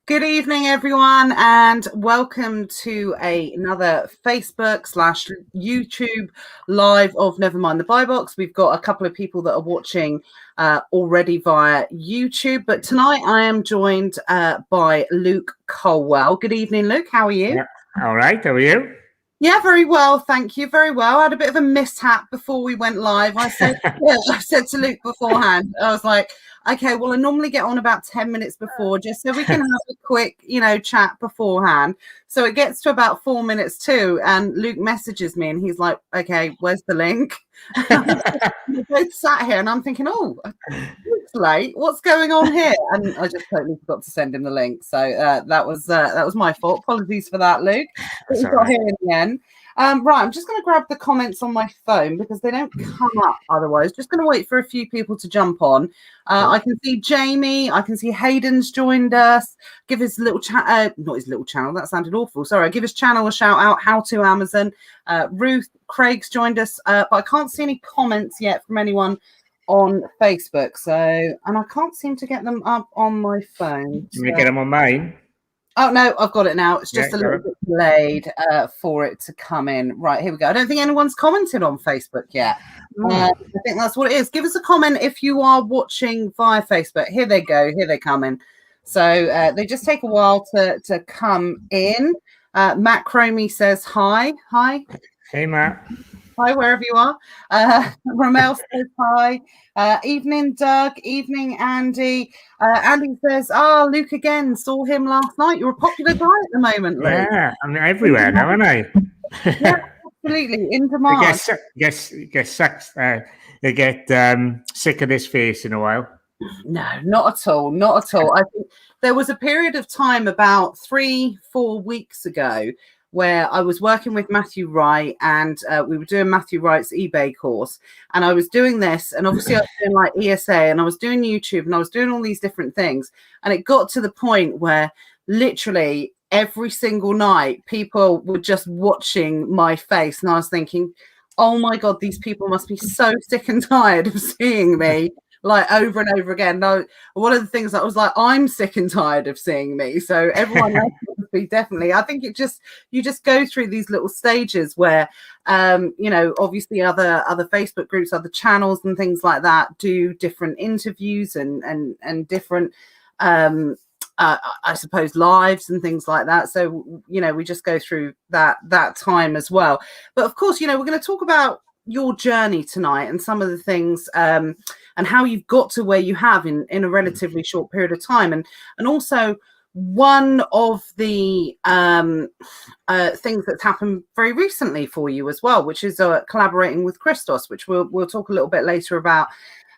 Good evening, everyone, and welcome to another Facebook/YouTube live of Nevermind the Buy Box. We've got a couple of people that are watching already via YouTube, but tonight I am joined by Luke Colwell. Good evening, Luke. How are you? Yeah. All right. How are you? Yeah, very well, thank you. Very well. I had a bit of a mishap before we went live. I said to Luke beforehand, I was like, okay, well, I normally get on about 10 minutes before just so we can have a quick, chat beforehand. So it gets to about 4 minutes too, and Luke messages me and he's like, okay, where's the link? We both sat here and I'm thinking, oh, it's late. What's going on here? And I just totally forgot to send him the link. So that was my fault. Apologies for that, Luke. But we got here in the end. Right, I'm just going to grab the comments on my phone because they don't come up otherwise. Just going to wait for a few people to jump on. I can see Jamie. I can see Hayden's joined us. Give his little not his little channel. That sounded awful. Sorry. Give his channel a shout out. How to Amazon. Ruth Craig's joined us, but I can't see any comments yet from anyone on Facebook. And I can't seem to get them up on my phone. Can you get them on mine? Oh, no, I've got it now. It's just a little bit delayed for it to come in. Right, here we go. I don't think anyone's commented on Facebook yet. I think that's what it is. Give us a comment if you are watching via Facebook. Here they go. Here they come in. So they just take a while to come in. Matt Cromie says hi. Hi. Hey, Matt. Hi, wherever you are. Ramel says hi. Evening, Doug. Evening, Andy. Andy says, Luke again. Saw him last night. You're a popular guy at the moment, Luke. Yeah, I'm everywhere now, aren't I? Yeah, absolutely. In demand. They get sick of this face in a while. No, not at all. Not at all. I think there was a period of time about 3-4 weeks ago where I was working with Matthew Wright and we were doing Matthew Wright's eBay course. And I was doing this, and obviously I was doing like ESA, and I was doing YouTube, and I was doing all these different things. And it got to the point where literally every single night people were just watching my face. And I was thinking, oh my God, these people must be so sick and tired of seeing me like over and over again. No, one of the things that was like, I'm sick and tired of seeing me. So everyone else would be definitely. I think you just go through these little stages where, obviously other Facebook groups, other channels, and things like that do different interviews and different, I suppose, lives and things like that. So we just go through that time as well. But of course, we're going to talk about your journey tonight and some of the things and how you've got to where you have in a relatively short period of time, and also one of the things that's happened very recently for you as well, which is collaborating with Christos, which we'll talk a little bit later about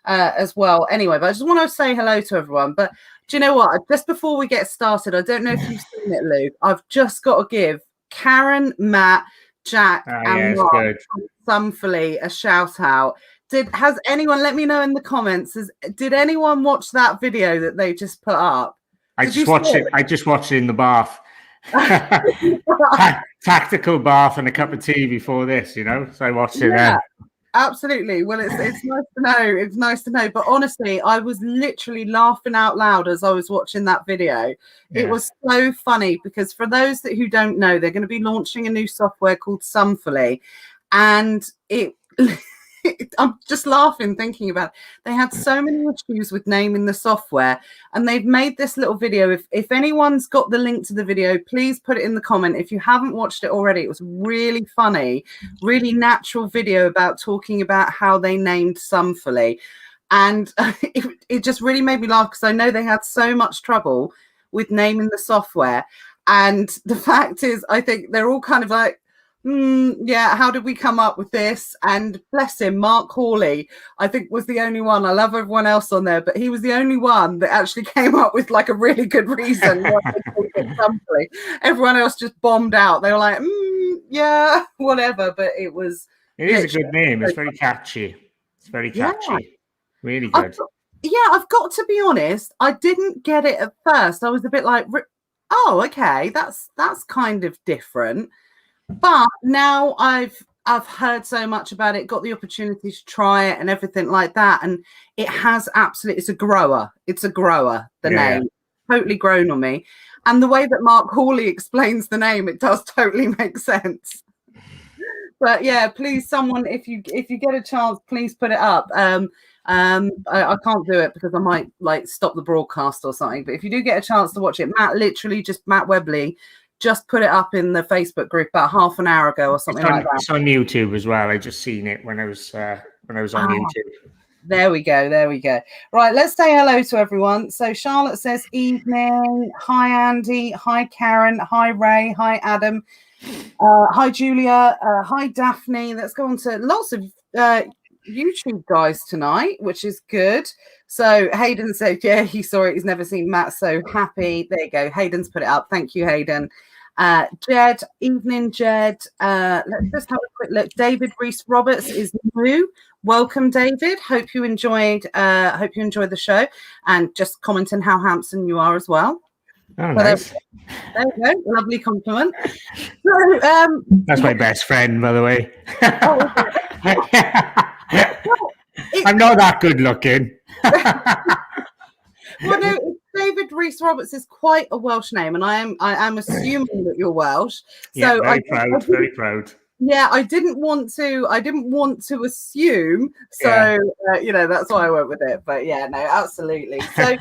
as well. Anyway, but I just want to say hello to everyone. But do you know what? Just before we get started, I don't know if you've seen it, Luke. I've just got to give Karen, Matt, Jack, and Mark Sumfully a shout out. Has anyone, let me know in the comments, did anyone watch that video that they just put up? I just watched it in the bath. Tactical bath and a cup of tea before this, so I watched it then. Absolutely. Well, it's nice to know. It's nice to know. But honestly, I was literally laughing out loud as I was watching that video. Yeah. It was so funny because for those who don't know, they're going to be launching a new software called Sumfully, and I'm just laughing thinking about it. They had so many issues with naming the software, and they've made this little video. If anyone's got the link to the video, please put it in the comment. If you haven't watched it already, it was really funny, really natural video about talking about how they named Sumfully. And it just really made me laugh because I know they had so much trouble with naming the software. And the fact is, I think they're all kind of like, how did we come up with this? And bless him, Mark Hawley, I think, was the only one. I love everyone else on there, but he was the only one that actually came up with like a really good reason why they called it Sumfully. Everyone else just bombed out. They were like, whatever. But it is a good name. It's very catchy. It's very catchy. Yeah. Really good. I've got to be honest. I didn't get it at first. I was a bit like, oh, okay, that's kind of different. But now I've I've heard so much about it, got the opportunity to try it and everything like that. And it has absolutely, it's a grower. It's a grower, the name. Totally grown on me. And the way that Mark Hawley explains the name, it does totally make sense. But yeah, please, someone, if you get a chance, please put it up. I can't do it because I might like stop the broadcast or something. But if you do get a chance to watch it, Matt Webley just put it up in the Facebook group about half an hour ago or something like that. It's on YouTube as well. I just seen it when I was on YouTube. There we go. Right, let's say hello to everyone. So Charlotte says evening. Hi Andy. Hi Karen. Hi Ray. Hi Adam. Hi Julia. Hi Daphne. Let's go on to lots of YouTube guys tonight, which is good. So Hayden said, yeah, he saw it. He's never seen Matt, so happy. There you go. Hayden's put it up. Thank you, Hayden. Jed, evening, Jed. Let's just have a quick look. David Reese Roberts is new. Welcome, David. Hope you enjoyed the show, and just commenting how handsome you are as well. Oh, nice. There you go. Lovely compliment. So, that's my best friend, by the way. I'm not that good looking. Well, no, David Reese Roberts is quite a Welsh name, and I am assuming that you're Welsh. So yeah, very proud. Yeah, I didn't want to assume. So that's why I went with it. But yeah, no, absolutely. So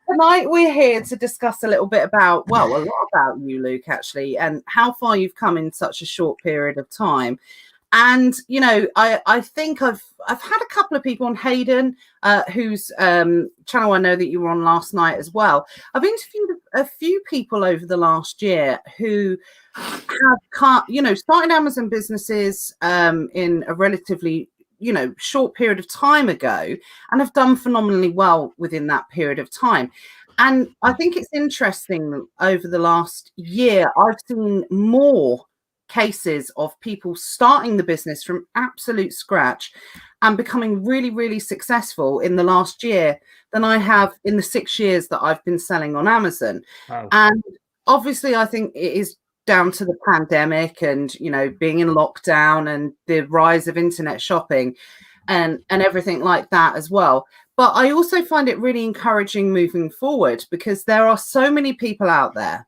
tonight we're here to discuss a little bit about, a lot about you, Luke, actually, and how far you've come in such a short period of time. And I think I've had a couple of people on Hayden, whose channel I know that you were on last night as well. I've interviewed a few people over the last year who have started Amazon businesses in a relatively short period of time ago, and have done phenomenally well within that period of time. And I think it's interesting, over the last year I've seen more cases of people starting the business from absolute scratch and becoming really, really successful in the last year than I have in the 6 years that I've been selling on Amazon. Wow. And obviously I think it is down to the pandemic and being in lockdown and the rise of internet shopping and everything like that as well. But I also find it really encouraging moving forward, because there are so many people out there.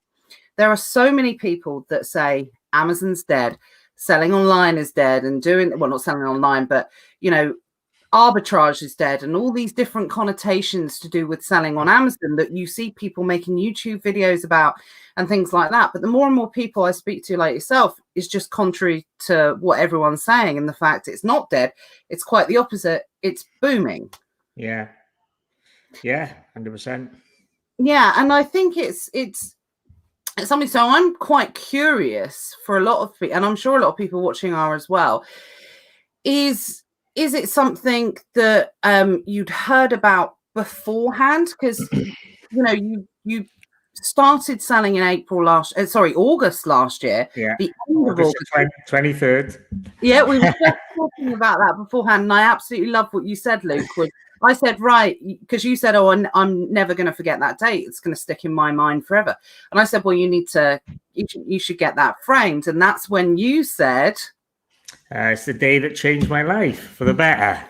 There are so many people that say Amazon's dead, selling online is dead, and not selling online, but arbitrage is dead, and all these different connotations to do with selling on Amazon that you see people making YouTube videos about and things like that. But the more and more people I speak to, like yourself, is just contrary to what everyone's saying, and the fact it's not dead. It's quite the opposite. It's booming. Yeah, 100%. Yeah, and I think it's something. So I'm quite curious for a lot of people, and I'm sure a lot of people watching are as well. Is it something that you'd heard about beforehand? Because you started selling in August last year. Yeah, the end of August 23rd. Yeah, we were just talking about that beforehand, and I absolutely love what you said, Luke. I said, right, because you said, oh, I'm never going to forget that date. It's going to stick in my mind forever. And I said, well, you should get that framed. And that's when you said, it's the day that changed my life for the better.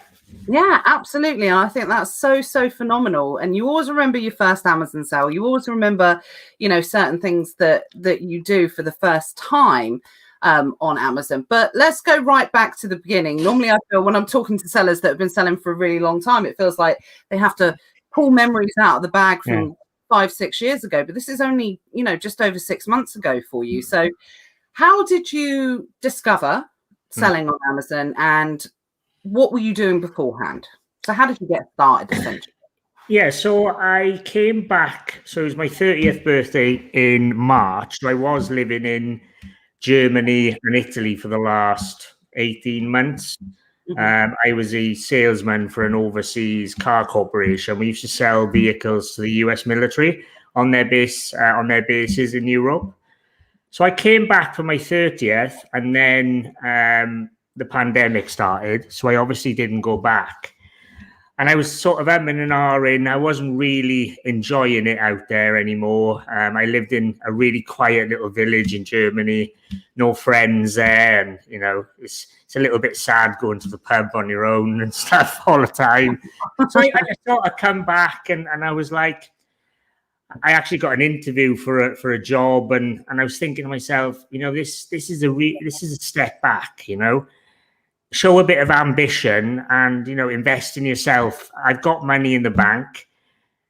Yeah, absolutely. And I think that's so phenomenal. And you always remember your first Amazon sale. You always remember, certain things that you do for the first time on Amazon. But let's go right back to the beginning. Normally I feel when I'm talking to sellers that have been selling for a really long time, it feels like they have to pull memories out of the bag from 5-6 years ago. But this is only, just over 6 months ago for you. So how did you discover selling on Amazon, and what were you doing beforehand? So how did you get started, essentially? Yeah, so I came back. So it was my 30th birthday in March. So I was living in Germany and Italy for the last 18 months. I was a salesman for an overseas car corporation. We used to sell vehicles to the US military on their bases in Europe. So I came back for my 30th, and then the pandemic started. So I obviously didn't go back. And I was sort of umming and ahhing. I wasn't really enjoying it out there anymore. I lived in a really quiet little village in Germany, no friends there. And, you know, it's a little bit sad going to the pub on your own and stuff all the time. So I just thought I'd come back, and I was like, I actually got an interview for a job, and I was thinking to myself, you know, this is a step back, you know. Show a bit of ambition and, you know, invest in yourself. I've got money in the bank.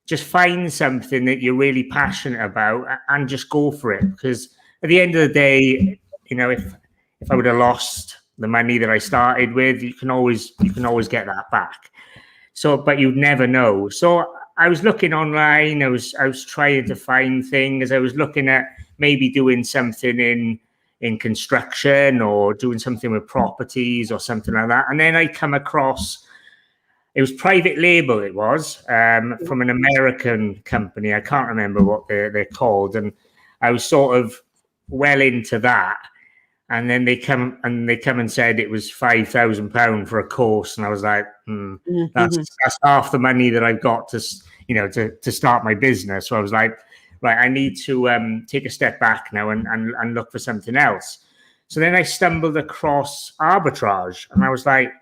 Just find something that you're really passionate about and just go for it. Because at the end of the day, you know, if I would have lost the money that I started with, you can always get that back. So, but you'd never know. So I was looking online. I was trying to find things. I was looking at maybe doing something in construction or doing something with properties or something like that. And then I come across, it was private label, it was, from an American company. I can't remember what they're called. And I was sort of well into that. And then they come and said it was £5,000 for a course. And I was like, that's half the money that I've got to, you know, to start my business. So I was like, right, I need to take a step back now and look for something else. So then I stumbled across Arbitrage, and I was like,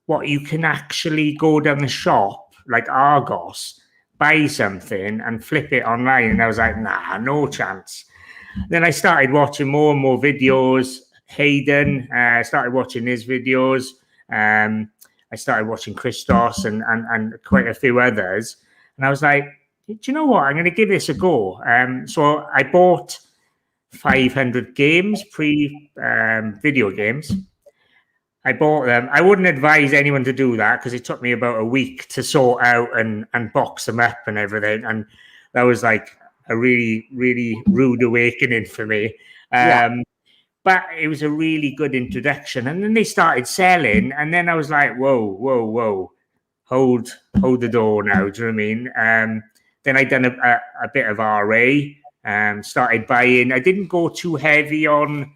what, you can actually go down the shop like Argos, buy something and flip it online. And I was like, nah, no chance. Then I started watching more and more videos. Hayden, I started watching his videos. I started watching Christos and quite a few others. And I was like, do you know what? I'm going to give this a go. So I bought 500 games, video games. I bought them. I wouldn't advise anyone to do that because it took me about a week to sort out and box them up and everything. And that was like a really, really rude awakening for me. But it was a really good introduction. And then they started selling. And then I was like, whoa. Hold the door now. Do you know what I mean? Then I done a bit of RA, started buying. I didn't go too heavy on.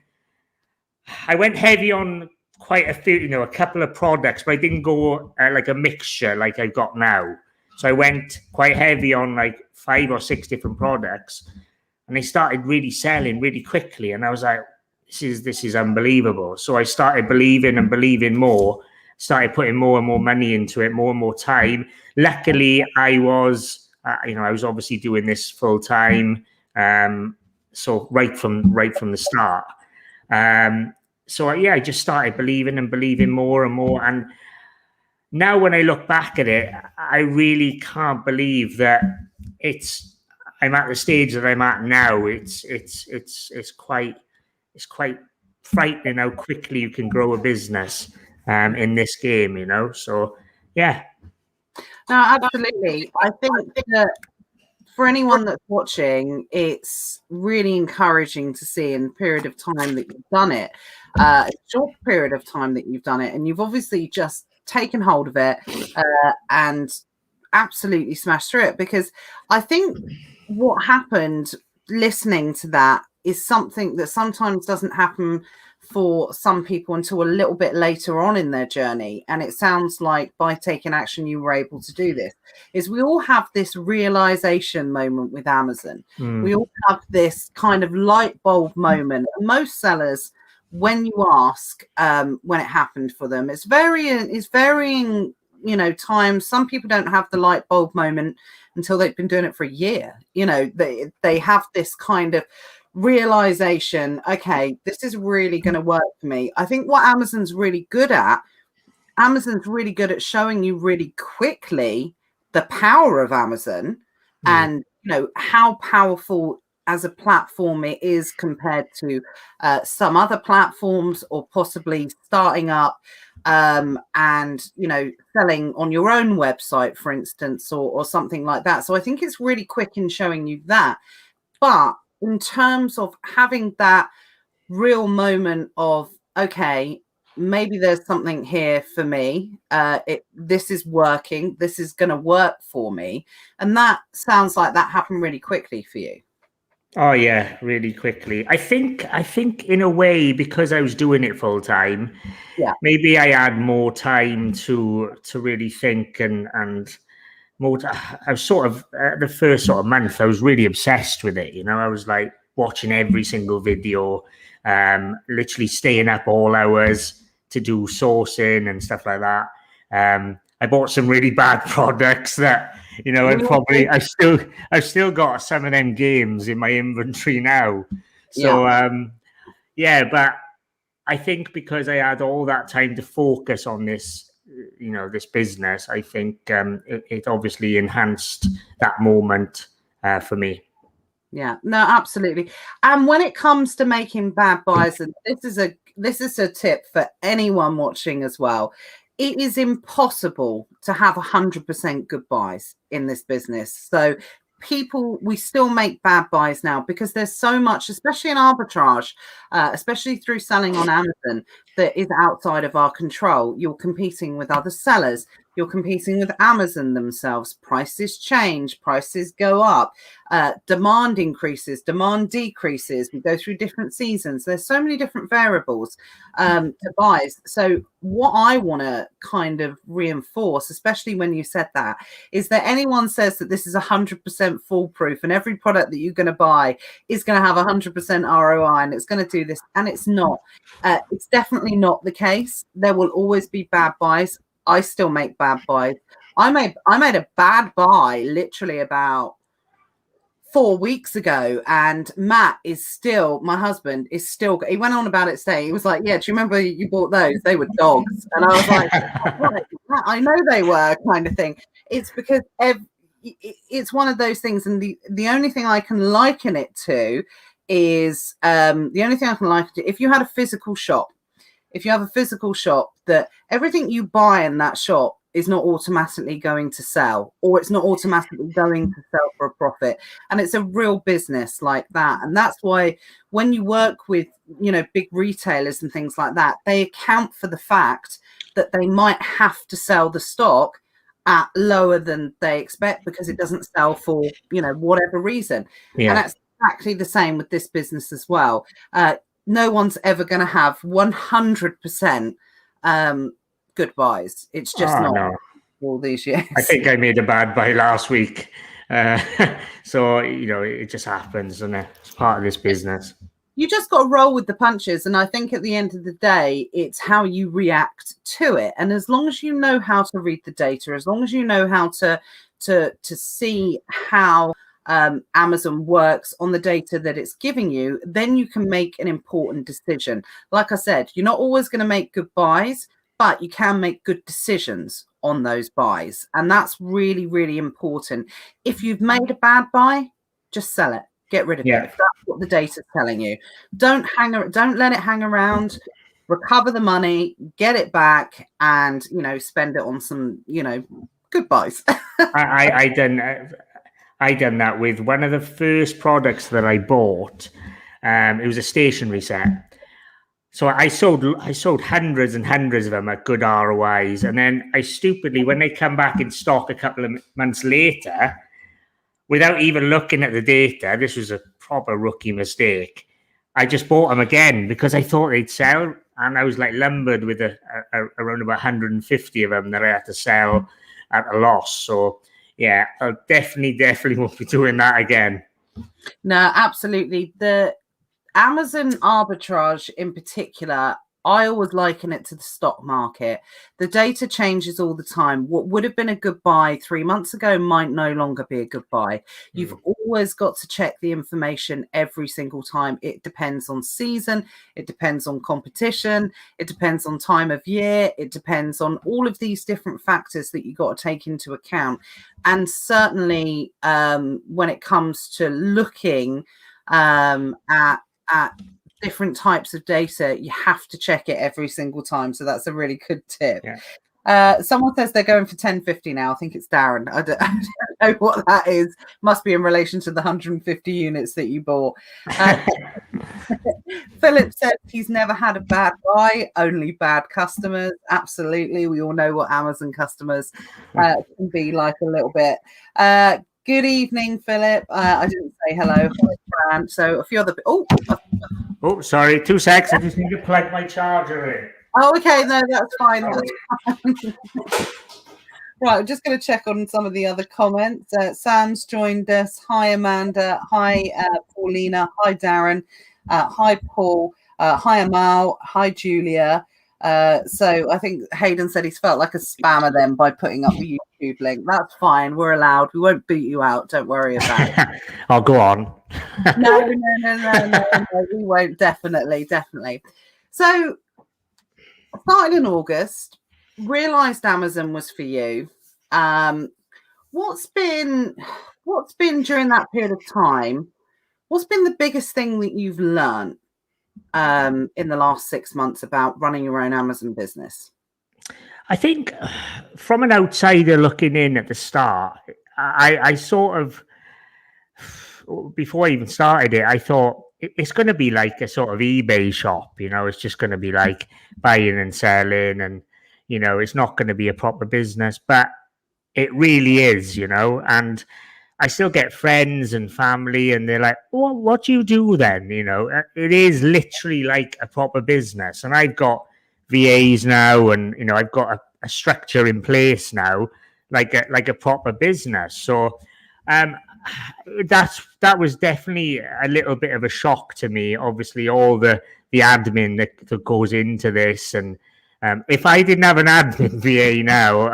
I went heavy on quite a few, you know, a couple of products, but I didn't go like a mixture like I've got now. So I went quite heavy on like 5 or 6 different products, and they started really selling really quickly. And I was like, this is unbelievable. So I started believing more. Started putting more and more money into it, more and more time. Luckily, I was obviously doing this full time, so right from the start. I just started believing more and more. And now when I look back at it, I really can't believe that I'm at the stage that I'm at now. It's quite frightening how quickly you can grow a business in this game, you know. So yeah. No, absolutely. I think that for anyone that's watching, it's really encouraging to see in the period of time that you've done it, a short period of time that you've done it, and you've obviously just taken hold of it and absolutely smashed through it. Because I think what happened listening to that is something that sometimes doesn't happen for some people until a little bit later on in their journey. And it sounds like by taking action, you were able to do this. Is we all have this realization moment with Amazon. We all have this kind of light bulb moment. And most sellers, when you ask when it happened for them, it's varying, you know, times. Some people don't have the light bulb moment until they've been doing it for a year. You know, they have this kind of realization, okay, this is really going to work for me. I think what Amazon's really good at showing you really quickly the power of Amazon and, you know, how powerful as a platform it is compared to some other platforms, or possibly starting up and, you know, selling on your own website, for instance, or something like that. So I think it's really quick in showing you that. But in terms of having that real moment of, okay, maybe there's something here for me. This is working. This is going to work for me. And that sounds like that happened really quickly for you. Oh yeah, really quickly. I think in a way, because I was doing it full time, Yeah. maybe I had more time to really think and more. I was sort of the first sort of month, I was really obsessed with it. You know, I was like watching every single video, literally staying up all hours to do sourcing and stuff like that. I bought some really bad products that, you know, and probably I've still got some of them games in my inventory now. Yeah. So yeah, but I think because I had all that time to focus on this, you know, this business, I think it obviously enhanced that moment for me. Yeah, no, absolutely. And when it comes to making bad buys, and this is a tip for anyone watching as well. It is impossible to have 100% good buys in this business. So we still make bad buys now because there's so much, especially in arbitrage, especially through selling on Amazon, that is outside of our control. You're competing with other sellers. You're competing with Amazon themselves. Prices change, prices go up. Demand increases, demand decreases. We go through different seasons. There's so many different variables to buys. So what I want to kind of reinforce, especially when you said that, is that anyone says that this is 100% foolproof and every product that you're going to buy is going to have 100% ROI and it's going to do this, and it's not. It's definitely not the case. There will always be bad buys. I still make bad buys. I made a bad buy literally about 4 weeks ago, and Matt is still, my husband is still, he went on about it today. He was like, yeah, do you remember you bought those? They were dogs. And I was like, right, I know they were, kind of thing. It's because it's one of those things, and the only thing I can liken it to is if you had a physical shop, if you have a physical shop, that everything you buy in that shop is not automatically going to sell, or it's not automatically going to sell for a profit. And it's a real business like that. And that's why when you work with, you know, big retailers and things like that, they account for the fact that they might have to sell the stock at lower than they expect because it doesn't sell for, you know, whatever reason. Yeah. And that's exactly the same with this business as well. No one's ever going to have 100% good buys. It's just not No. all these years. I think I made a bad buy last week. So, you know, it just happens, and it's part of this business. You just got to roll with the punches. And I think at the end of the day, it's how you react to it. And as long as you know how to read the data, as long as you know how to see how Amazon works on the data that it's giving you, then you can make an important decision. Like I said, you're not always going to make good buys, but you can make good decisions on those buys. And that's really, really important. If you've made a bad buy, just sell it. Get rid of it. If that's what the data's telling you. Don't let it hang around. Recover the money, get it back, and, you know, spend it on some, you know, good buys. I done that with one of the first products that I bought. It was a stationery set. So I sold hundreds and hundreds of them at good ROIs. And then I stupidly, when they come back in stock a couple of months later, without even looking at the data, this was a proper rookie mistake, I just bought them again because I thought they'd sell. And I was like lumbered with around about 150 of them that I had to sell at a loss. So yeah, I'll definitely won't be doing that again. No, absolutely. The Amazon arbitrage in particular, I always liken it to the stock market. The data changes all the time. What would have been a good buy 3 months ago might no longer be a good buy. You've always got to check the information every single time. It depends on season. It depends on competition. It depends on time of year. It depends on all of these different factors that you've got to take into account. And certainly when it comes to looking at different types of data, you have to check it every single time. So that's a really good tip. Someone says they're going for 1050 now. I think it's Darren. I don't know what that is. Must be in relation to the 150 units that you bought. Philip said he's never had a bad buy, only bad customers. Absolutely. We all know what Amazon customers can be like a little bit. Good evening, Philip. I didn't say hello. Hi, Fran. So a few other. Oh, sorry. 2 seconds. I just need to plug my charger in. Oh, okay. No, that's fine. That's fine. Right, I'm just going to check on some of the other comments. Sam's joined us. Hi, Amanda. Hi, Paulina. Hi, Darren. Hi, Paul. Hi, Amal. Hi, Julia. So I think Hayden said he's felt like a spammer then by putting up the YouTube link. That's fine. We're allowed. We won't boot you out. Don't worry about it. I'll go on. No, we won't. Definitely. So started in August. Realized Amazon was for you. What's been during that period of time? What's been the biggest thing that you've learned in the last 6 months about running your own Amazon business? I think from an outsider looking in at the start, I sort of, before I even started it, I thought it's going to be like a sort of eBay shop. It's just going to be like buying and selling, and it's not going to be a proper business, but it really is, and I still get friends and family, and they're like, "Oh, what do you do then?" It is literally like a proper business, and I've got VAs now, and I've got a structure in place now, like a proper business. So, that was definitely a little bit of a shock to me. Obviously, all the admin that goes into this, and if I didn't have an admin VA now,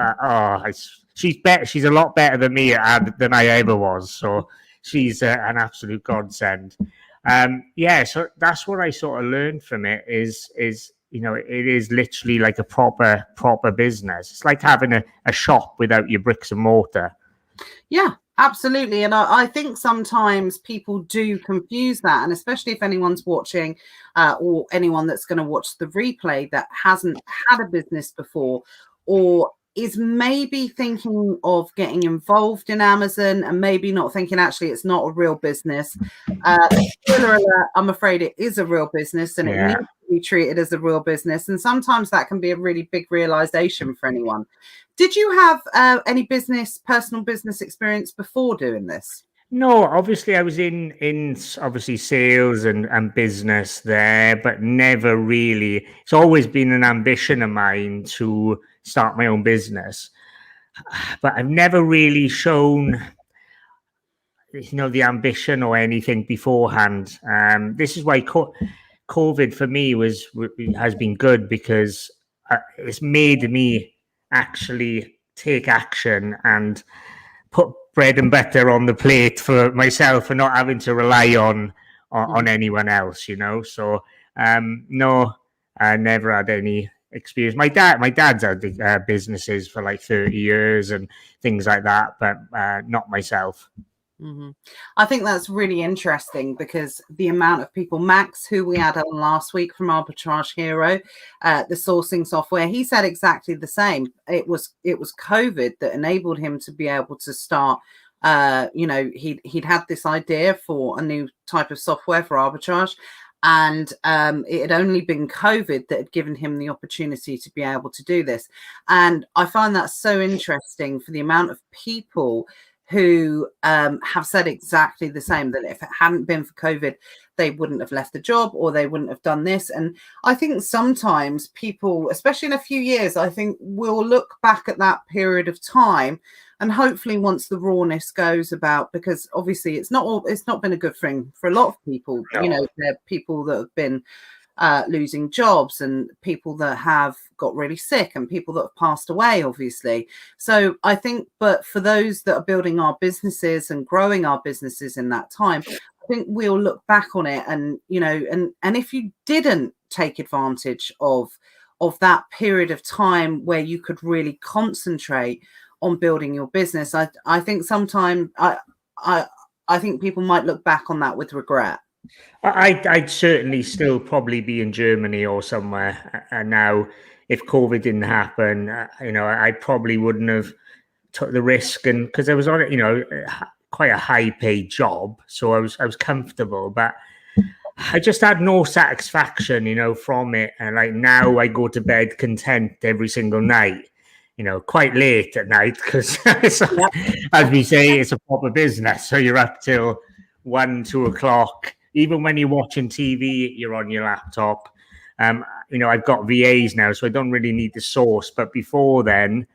she's a lot better than me than I ever was. So she's an absolute godsend. So that's what I sort of learned from it is it is literally like a proper business. It's like having a shop without your bricks and mortar. Yeah, absolutely. And I think sometimes people do confuse that, and especially if anyone's watching or anyone that's going to watch the replay that hasn't had a business before, or is maybe thinking of getting involved in Amazon and maybe not thinking actually it's not a real business. Spoiler alert, I'm afraid it is a real business, and it needs to be treated as a real business. And sometimes that can be a really big realization for anyone. Did you have any personal business experience before doing this? No, obviously I was in obviously sales and business there, but never really. It's always been an ambition of mine to start my own business, but I've never really shown the ambition or anything beforehand. This is why COVID for me has been good, because it's made me actually take action and put bread and butter on the plate for myself and not having to rely on anyone else, So no, I never had any experience. My dad's had businesses for like 30 years and things like that, but not myself. Mm-hmm. I think that's really interesting, because the amount of people, Max, who we had on last week from Arbitrage Hero, the sourcing software, he said exactly the same. It was COVID that enabled him to be able to start. He'd had this idea for a new type of software for arbitrage, and it had only been COVID that had given him the opportunity to be able to do this. And I find that so interesting for the amount of people who have said exactly the same, that if it hadn't been for COVID, they wouldn't have left the job, or they wouldn't have done this. And I think sometimes people, especially in a few years, I think we'll look back at that period of time, and hopefully once the rawness goes about, because obviously it's not been a good thing for a lot of people. No. There are people that have been losing jobs, and people that have got really sick, and people that have passed away, obviously. So I think, but for those that are building our businesses and growing our businesses in that time, I think we'll look back on it, and and if you didn't take advantage of that period of time where you could really concentrate on building your business, I think sometimes I think people might look back on that with regret. I'd certainly still probably be in Germany or somewhere now if COVID didn't happen. I probably wouldn't have took the risk, and because I was on quite a high paid job, so I was comfortable, but I just had no satisfaction, from it. And like now, I go to bed content every single night. Quite late at night, because as we say, it's a proper business, so you're up till 1, 2 o'clock. Even when you're watching TV, you're on your laptop. I've got VAs now, so I don't really need the source. But before then,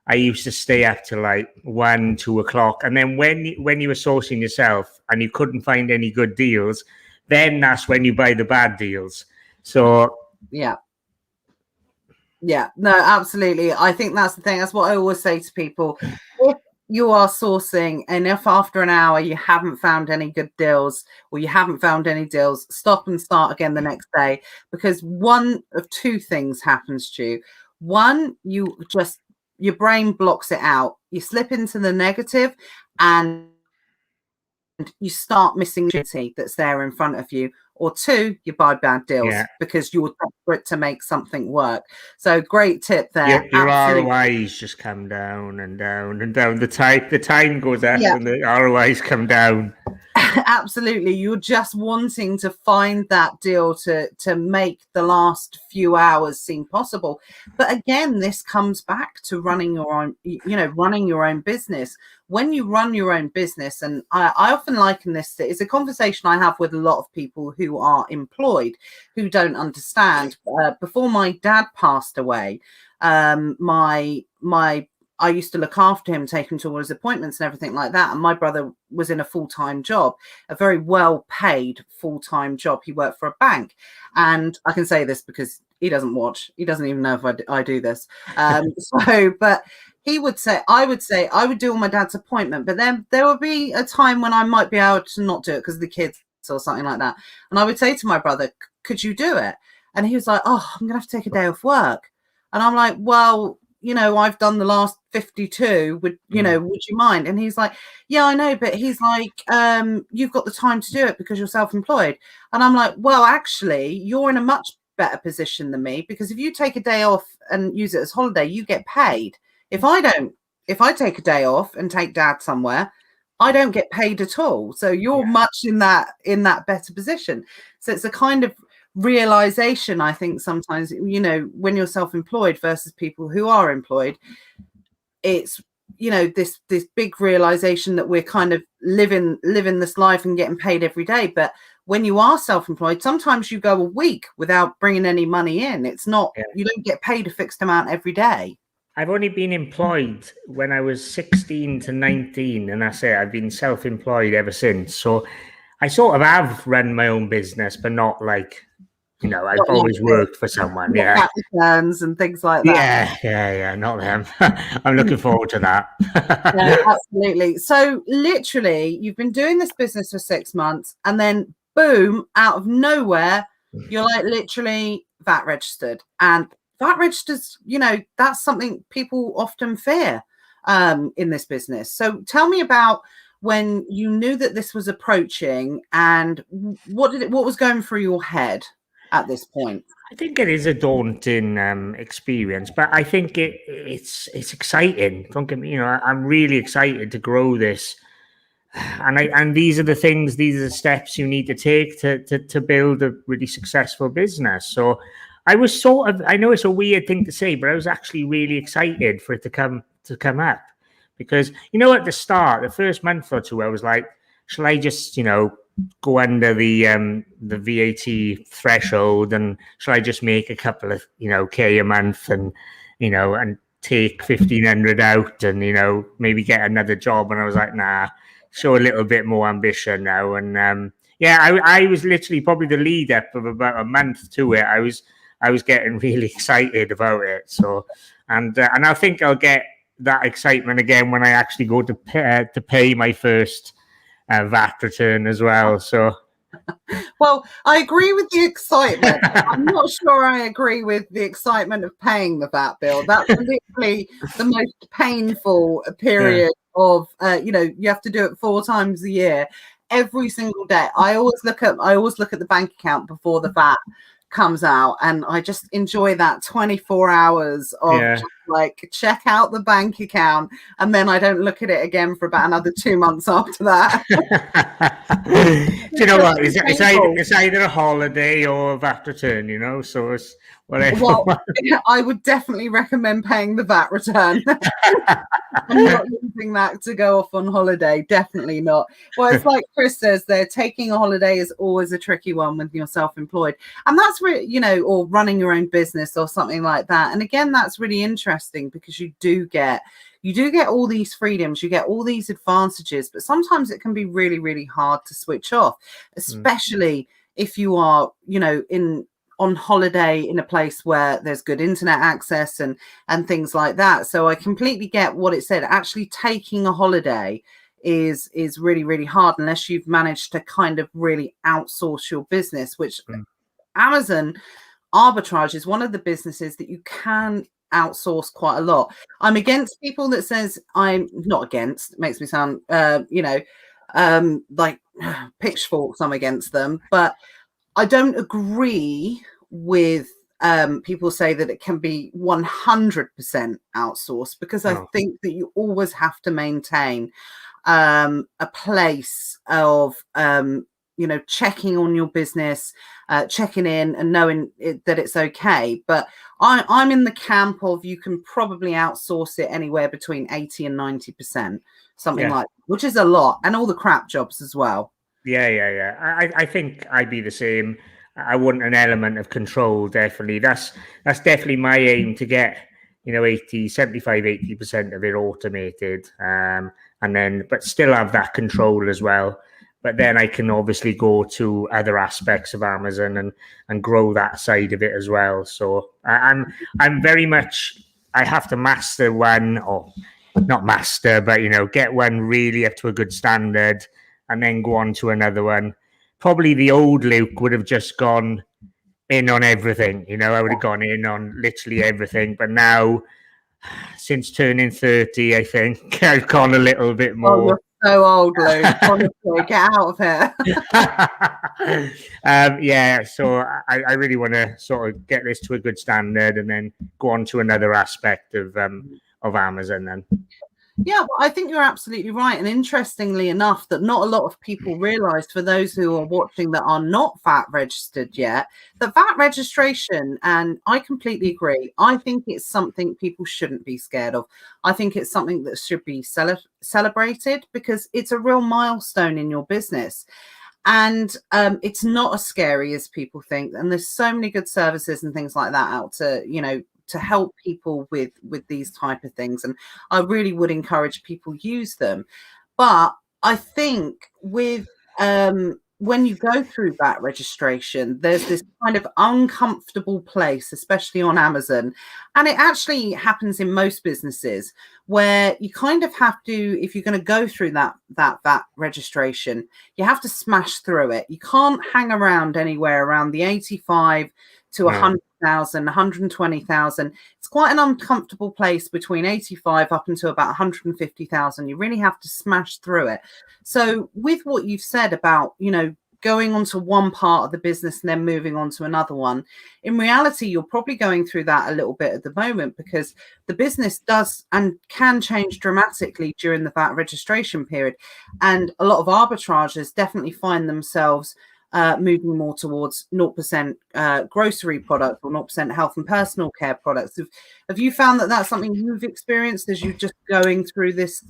I used to stay up till like 1, 2 o'clock. And then when you were sourcing yourself and you couldn't find any good deals, then that's when you buy the bad deals. So yeah, no, absolutely. I think that's the thing. That's what I always say to people. If you are sourcing and if after an hour you haven't found any good deals or you haven't found any deals, stop and start again the next day, because one of two things happens to you. One, your brain blocks it out. You slip into the negative and you start missing the opportunity that's there in front of you. Or two, you buy bad deals because you're desperate to make something work. So great tip there. Your ROIs just come down and down and down. The time goes up and the ROIs come down. Absolutely. You're just wanting to find that deal to make the last few hours seem possible. But again, this comes back to running your own business. When you run your own business, and I often liken this to, it's a conversation I have with a lot of people who are employed, who don't understand. Before my dad passed away, I used to look after him, take him to all his appointments and everything like that. And my brother was in a full-time job, a very well-paid full-time job. He worked for a bank. And I can say this because he doesn't watch. He doesn't even know if I do this. But he would say, I would do all my dad's appointment. But then there would be a time when I might be able to not do it because of the kids or something like that. And I would say to my brother, could you do it? And he was like, oh, I'm going to have to take a day off work. And I'm like, well, I've done the last 52. Would you mind? And he's like, yeah, I know. But he's like, you've got the time to do it because you're self-employed. And I'm like, well, actually, you're in a much better position than me, because if you take a day off and use it as holiday, you get paid. If I take a day off and take dad somewhere, I don't get paid at all. So you're much in that better position. So it's a kind of realization, I think, sometimes, when you're self-employed versus people who are employed, it's this big realization that we're kind of living this life and getting paid every day. But when you are self-employed, sometimes you go a week without bringing any money in. It's not you don't get paid a fixed amount every day. I've only been employed when I was 16 to 19, and that's it. I've been self-employed ever since. So I sort of have run my own business, but not like, I've always worked for someone. Yeah. Returns and things like that. Yeah. Not them. I'm looking forward to that. Yeah, absolutely. So literally, you've been doing this business for 6 months, and then boom, out of nowhere, you're like literally VAT registered. And VAT registers, that's something people often fear in this business. So tell me about when you knew that this was approaching, and what was going through your head at this point? I think it is a daunting experience, but I think it's exciting. Don't get me, I'm really excited to grow this, and these are the steps you need to take to build a really successful business. So I was I know it's a weird thing to say, but I was actually really excited for it to come up, because at the start, the first month or two, I was like, shall I just go under the VAT threshold, and shall I just make a couple of K a month, and and take 1,500 out, and maybe get another job? And I was like, nah, show a little bit more ambition now. And I was literally probably the lead up of about a month to it. I was getting really excited about it. So and I think I'll get that excitement again when I actually go to pay my first VAT return as well. So, well, I agree with the excitement. I'm not sure I agree with the excitement of paying the VAT bill. That's literally the most painful period of, you have to do it 4 times a year, every single day. I always look at the bank account before the VAT comes out, and I just enjoy that 24 hours of just like check out the bank account, and then I don't look at it again for about another 2 months after that. Do you know what? It's either a holiday or a VAT return, you know, so it's whatever. Well, I would definitely recommend paying the VAT return. I'm not using that to go off on holiday. Definitely not. Well, it's like Chris says, there, taking a holiday is always a tricky one when you're self-employed. And that's really, you know, or running your own business or something like that. And again, that's really interesting because you do get all these freedoms, you get all these advantages, but sometimes it can be really, really hard to switch off, especially if you are, you know, on holiday in a place where there's good internet access and things like that. So I completely get what it said. Actually taking a holiday is really, really hard unless you've managed to kind of really outsource your business, which Amazon Arbitrage is one of the businesses that you can outsource quite a lot. I'm against people that says, I'm not against, it makes me sound like pitchforks, I'm against them, but I don't agree with people say that it can be 100% outsourced, because I think that you always have to maintain a place of you know, checking on your business, checking in and knowing that it's okay. But I'm in the camp of you can probably outsource it anywhere between 80 and 90%, something like that, which is a lot, and all the crap jobs as well. Yeah. I think I'd be the same. I want an element of control, definitely. That's definitely my aim, to get, you know, 80% of it automated, and then, but still have that control as well. But then I can obviously go to other aspects of Amazon and grow that side of it as well. So I'm very much, I have to master one, or not master, but, you know, get one really up to a good standard, and then go on to another one. Probably the old Luke would have just gone in on everything. You know, I would have gone in on literally everything. But now, since turning 30, I think I've gone a little bit more. Oh, you're so old, Luke. Honestly, get out of here. Yeah, so I really want to sort of get this to a good standard, and then go on to another aspect of Amazon then. Yeah, well, I think you're absolutely right. And interestingly enough, that not a lot of people realised, for those who are watching that are not VAT registered yet, that VAT registration, and I completely agree, I think it's something people shouldn't be scared of. I think it's something that should be celebrated, because it's a real milestone in your business. And it's not as scary as people think. And there's so many good services and things like that out to, you know, to help people with these type of things, and I really would encourage people use them. But I think with when you go through that registration, there's this kind of uncomfortable place, especially on Amazon, and it actually happens in most businesses, where you kind of have to, if you're going to go through that registration, you have to smash through it. You can't hang around anywhere around the 85 to 100,000, 120,000. It's quite an uncomfortable place between 85 up until about 150,000. You really have to smash through it. So with what you've said about, you know, going onto one part of the business and then moving on to another one, in reality, you're probably going through that a little bit at the moment, because the business does and can change dramatically during the VAT registration period. And a lot of arbitrageurs definitely find themselves moving more towards 0% grocery products or 0% health and personal care products. Have you found that that's something you've experienced as you're just going through this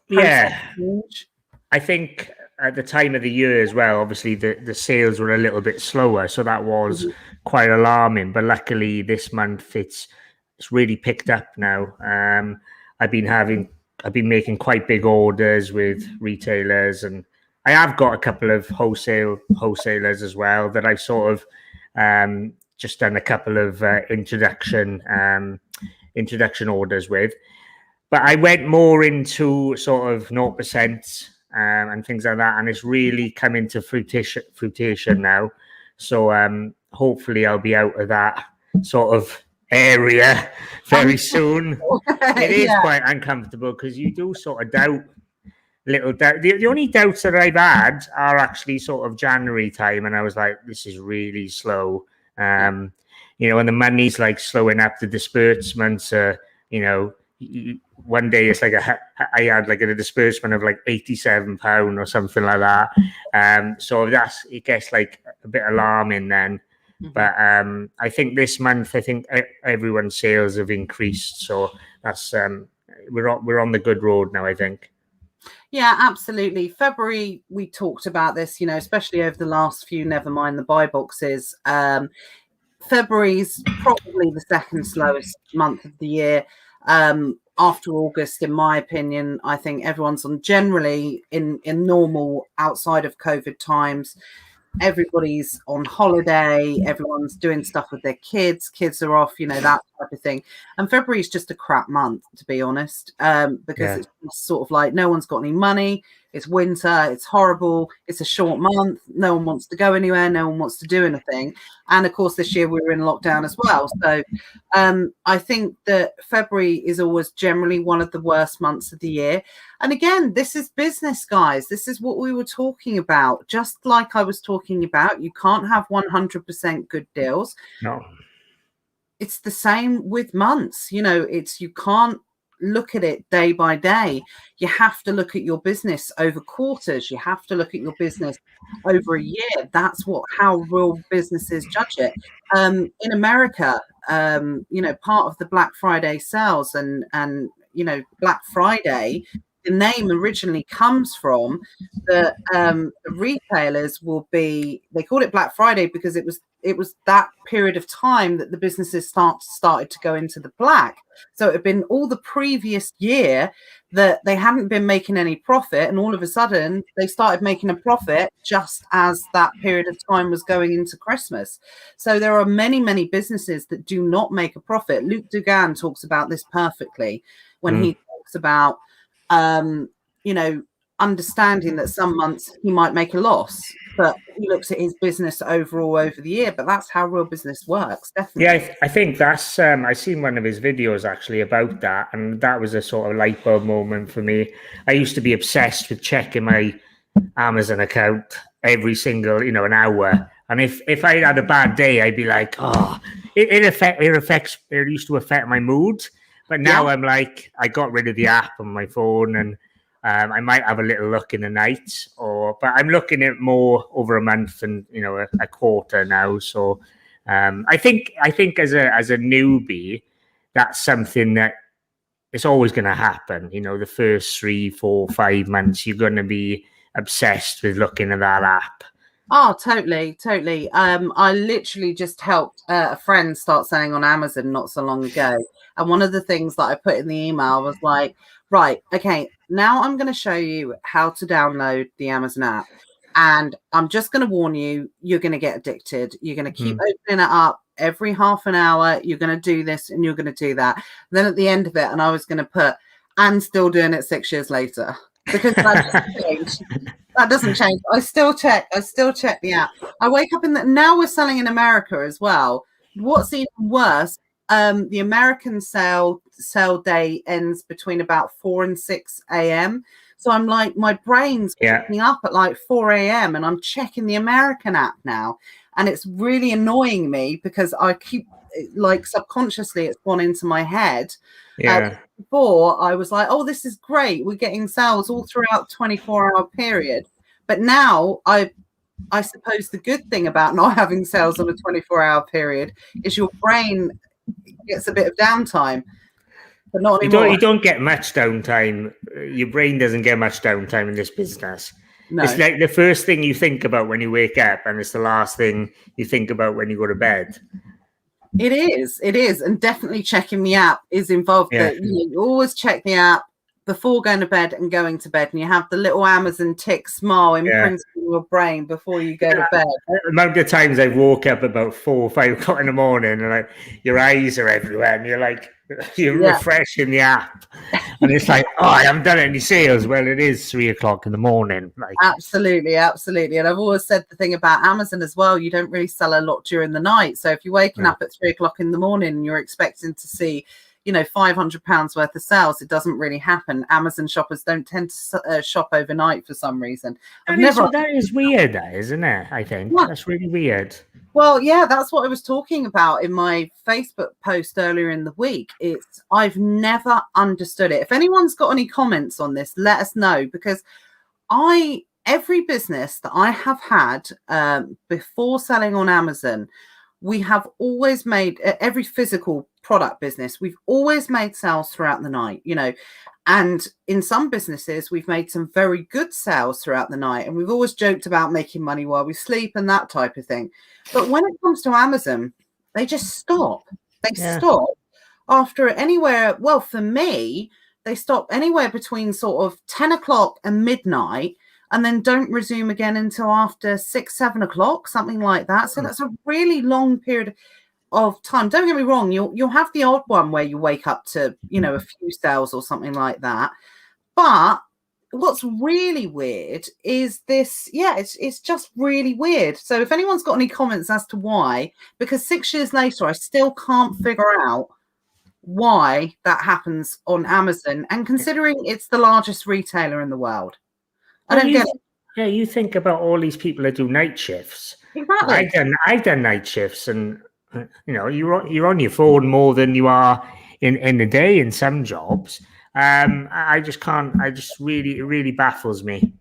change? I think at the time of the year as well, obviously the sales were a little bit slower, so that was quite alarming. But luckily this month it's really picked up now. I've been making quite big orders with retailers, and I have got a couple of wholesalers as well that I've sort of just done a couple of introduction orders with. But I went more into sort of 0% and things like that, and it's really come into fruition now. So hopefully I'll be out of that sort of area very soon. It is quite uncomfortable, because you do sort of doubt. The only doubts that I've had are actually sort of January time, and I was like, this is really slow. You when the money's like slowing up, the disbursements one day it's like I had like a disbursement of like £87 or something like that. So it gets like a bit alarming then. Mm-hmm. But I think this month, everyone's sales have increased. So that's we're on the good road now, I think. Yeah, absolutely. February, we talked about this, especially over the last few, never mind the buy boxes. February's probably the second slowest month of the year. After August, in my opinion, I think everyone's on generally in normal outside of COVID times. Everybody's on holiday, everyone's doing stuff with their kids are off, that type of thing. And February is just a crap month, to be honest, because it's sort of like no one's got any money, it's winter, it's horrible, it's a short month, no one wants to go anywhere, no one wants to do anything. And of course this year we were in lockdown as well, so I think that February is always generally one of the worst months of the year. And again, this is business, guys. This is what we were talking about. Just like I was talking about, you can't have 100% good deals. No. It's the same with months. You can't look at it day by day. You have to look at your business over quarters. You have to look at your business over a year. That's how real businesses judge it. In America, part of the Black Friday sales and Black Friday, the name originally comes from the retailers they called it Black Friday because it was that period of time that the businesses started to go into the black. So it had been all the previous year that they hadn't been making any profit, and all of a sudden they started making a profit just as that period of time was going into Christmas. So there are many, many businesses that do not make a profit. Luke Dugan talks about this perfectly when he talks about understanding that some months he might make a loss, but he looks at his business overall over the year. But that's how real business works, definitely. Yeah, I think that's I seen one of his videos actually about that, and that was a sort of light bulb moment for me. I used to be obsessed with checking my Amazon account every single an hour, and if I had a bad day, I'd be like, it used to affect my mood. But now I'm like, I got rid of the app on my phone, and I might have a little look in the night, but I'm looking at more over a month and a quarter now. So I think as a newbie, that's something that it's always going to happen. The first 3, 4, 5 months, you're going to be obsessed with looking at that app. Oh, totally. I literally just helped a friend start selling on Amazon not so long ago. And one of the things that I put in the email was like, right, okay, now I'm going to show you how to download the Amazon app. And I'm just going to warn you, you're going to get addicted. You're going to keep opening it up every half an hour. You're going to do this and you're going to do that. And then at the end of it, and I was going to put, and still doing it 6 years later. Because that doesn't change. That doesn't change. I still check the app. I wake up now we're selling in America as well. What's even worse, the American sale day ends between about 4 and 6 a.m. So I'm like, my brain's waking up at like 4 a.m. and I'm checking the American app now. And it's really annoying me because I keep like subconsciously it's gone into my head. Before I was like, oh, this is great. We're getting sales all throughout 24-hour period. But now I suppose the good thing about not having sales on a 24-hour period is your brain gets a bit of downtime. But not anymore. You don't get much downtime. Your brain doesn't get much downtime in this business. No. It's like the first thing you think about when you wake up, and it's the last thing you think about when you go to bed. It is. And definitely checking the app is involved. Yeah. You always check the app before going to bed and going to bed. And you have the little Amazon tick smile imprinted in your brain before you go to bed. The amount of times I've woke up about 4 or 5 o'clock in the morning and like your eyes are everywhere and you're refreshing the app. And it's like, oh, I haven't done any sales. Well, it is 3 o'clock in the morning. Like, absolutely. And I've always said the thing about Amazon as well, you don't really sell a lot during the night. So if you're waking up at 3 o'clock in the morning and you're expecting to see, £500 worth of sales, it doesn't really happen. Amazon shoppers don't tend to shop overnight for some reason. That is weird, isn't it? I think that's really weird. Well, yeah, that's what I was talking about in my Facebook post earlier in the week. I've never understood it. If anyone's got any comments on this, let us know, because every business that I have had before selling on Amazon, we have always made, every physical product business, we've always made sales throughout the night, and in some businesses, we've made some very good sales throughout the night, and we've always joked about making money while we sleep and that type of thing. But when it comes to Amazon, they just stop. They stop after anywhere. Well, for me, they stop anywhere between sort of 10 o'clock and midnight, and then don't resume again until after 6, 7 o'clock, something like that. So that's a really long period of time. Don't get me wrong, you'll have the odd one where you wake up to, a few sales or something like that. But what's really weird is this, it's just really weird. So if anyone's got any comments as to why, because 6 years later, I still can't figure out why that happens on Amazon, and considering it's the largest retailer in the world. I don't get it. Yeah, you think about all these people that do night shifts. Exactly. I've done night shifts, and you're on your phone more than you are in the day in some jobs. I just can't. It really baffles me.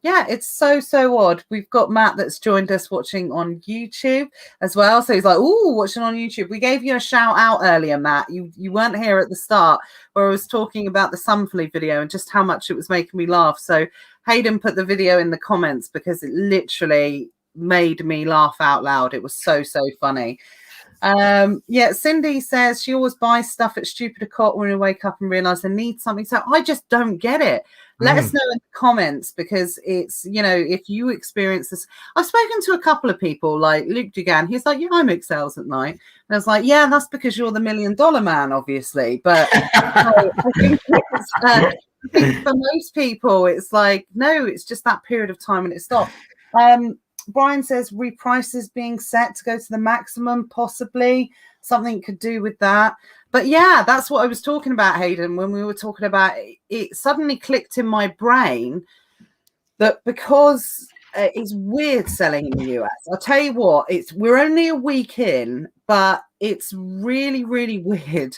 Yeah, it's so odd. We've got Matt that's joined us watching on YouTube as well. So he's like, "Ooh, watching on YouTube." We gave you a shout out earlier, Matt. You weren't here at the start where I was talking about the Sunfully video and just how much it was making me laugh. So Hayden put the video in the comments because it literally made me laugh out loud. It was so funny. Cindy says she always buys stuff at stupid o'clock when we wake up and realize they need something. So I just don't get it. Let us know in the comments, because it's, if you experience this. I've spoken to a couple of people like Luke Dugan. He's like, yeah, I make sales at night. And I was like, yeah, that's because you're the $1 million man, obviously. But I think for most people, it's like, no, it's just that period of time and it stopped. Brian says reprices being set to go to the maximum, possibly something could do with that. But yeah, that's what I was talking about, Hayden, when we were talking about it. Suddenly clicked in my brain that because it's weird selling in the US. I'll tell you what, we're only a week in, but it's really weird.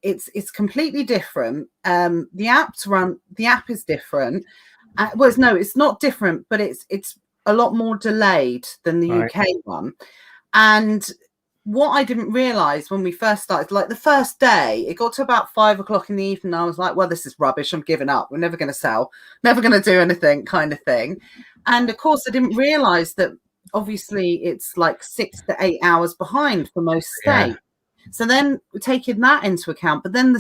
It's completely different. The app is different. It's not different, but it's a lot more delayed than the UK one. And what I didn't realize when we first started, like the first day, it got to about 5 o'clock in the evening. I was like, well, this is rubbish. I'm giving up. We're never going to sell, never going to do anything, kind of thing. And of course, I didn't realize that obviously it's like 6 to 8 hours behind for most states. So then taking that into account, but then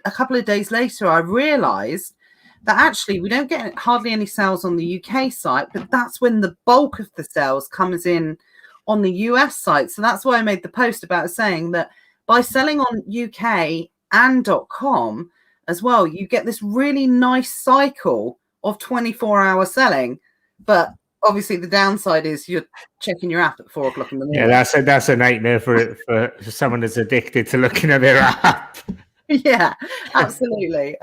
a couple of days later, I realized that actually we don't get hardly any sales on the UK site, but that's when the bulk of the sales comes in on the US site. So that's why I made the post about saying that by selling on UK and .com as well, you get this really nice cycle of 24-hour selling. But obviously the downside is you're checking your app at 4 o'clock in the morning. Yeah, that's a nightmare for someone that's addicted to looking at their app. Yeah, absolutely.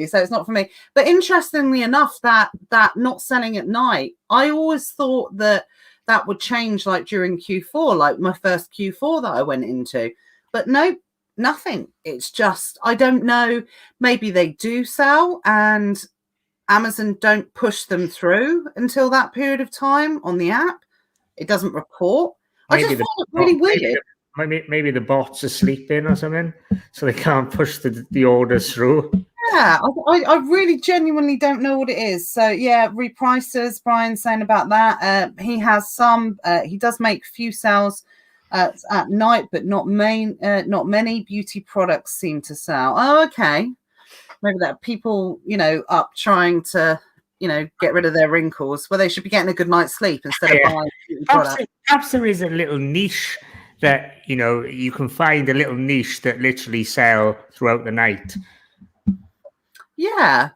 So it's not for me. But interestingly enough, that not selling at night, I always thought that would change like during Q4, like my first Q4 that I went into. But no, nothing. It's just, I don't know, maybe they do sell and Amazon don't push them through until that period of time on the app. It doesn't report. I just find it really weird. Maybe the bots are sleeping or something, so they can't push the orders through. Yeah, I really genuinely don't know what it is. So yeah, reprices, Brian's saying about that. He has some, he does make few sales at night, but not many beauty products seem to sell. Oh, okay. Maybe that people, up trying to, get rid of their wrinkles, where they should be getting a good night's sleep instead of buying beauty products. Perhaps there is a little niche that, you can find a little niche that literally sell throughout the night. Yeah.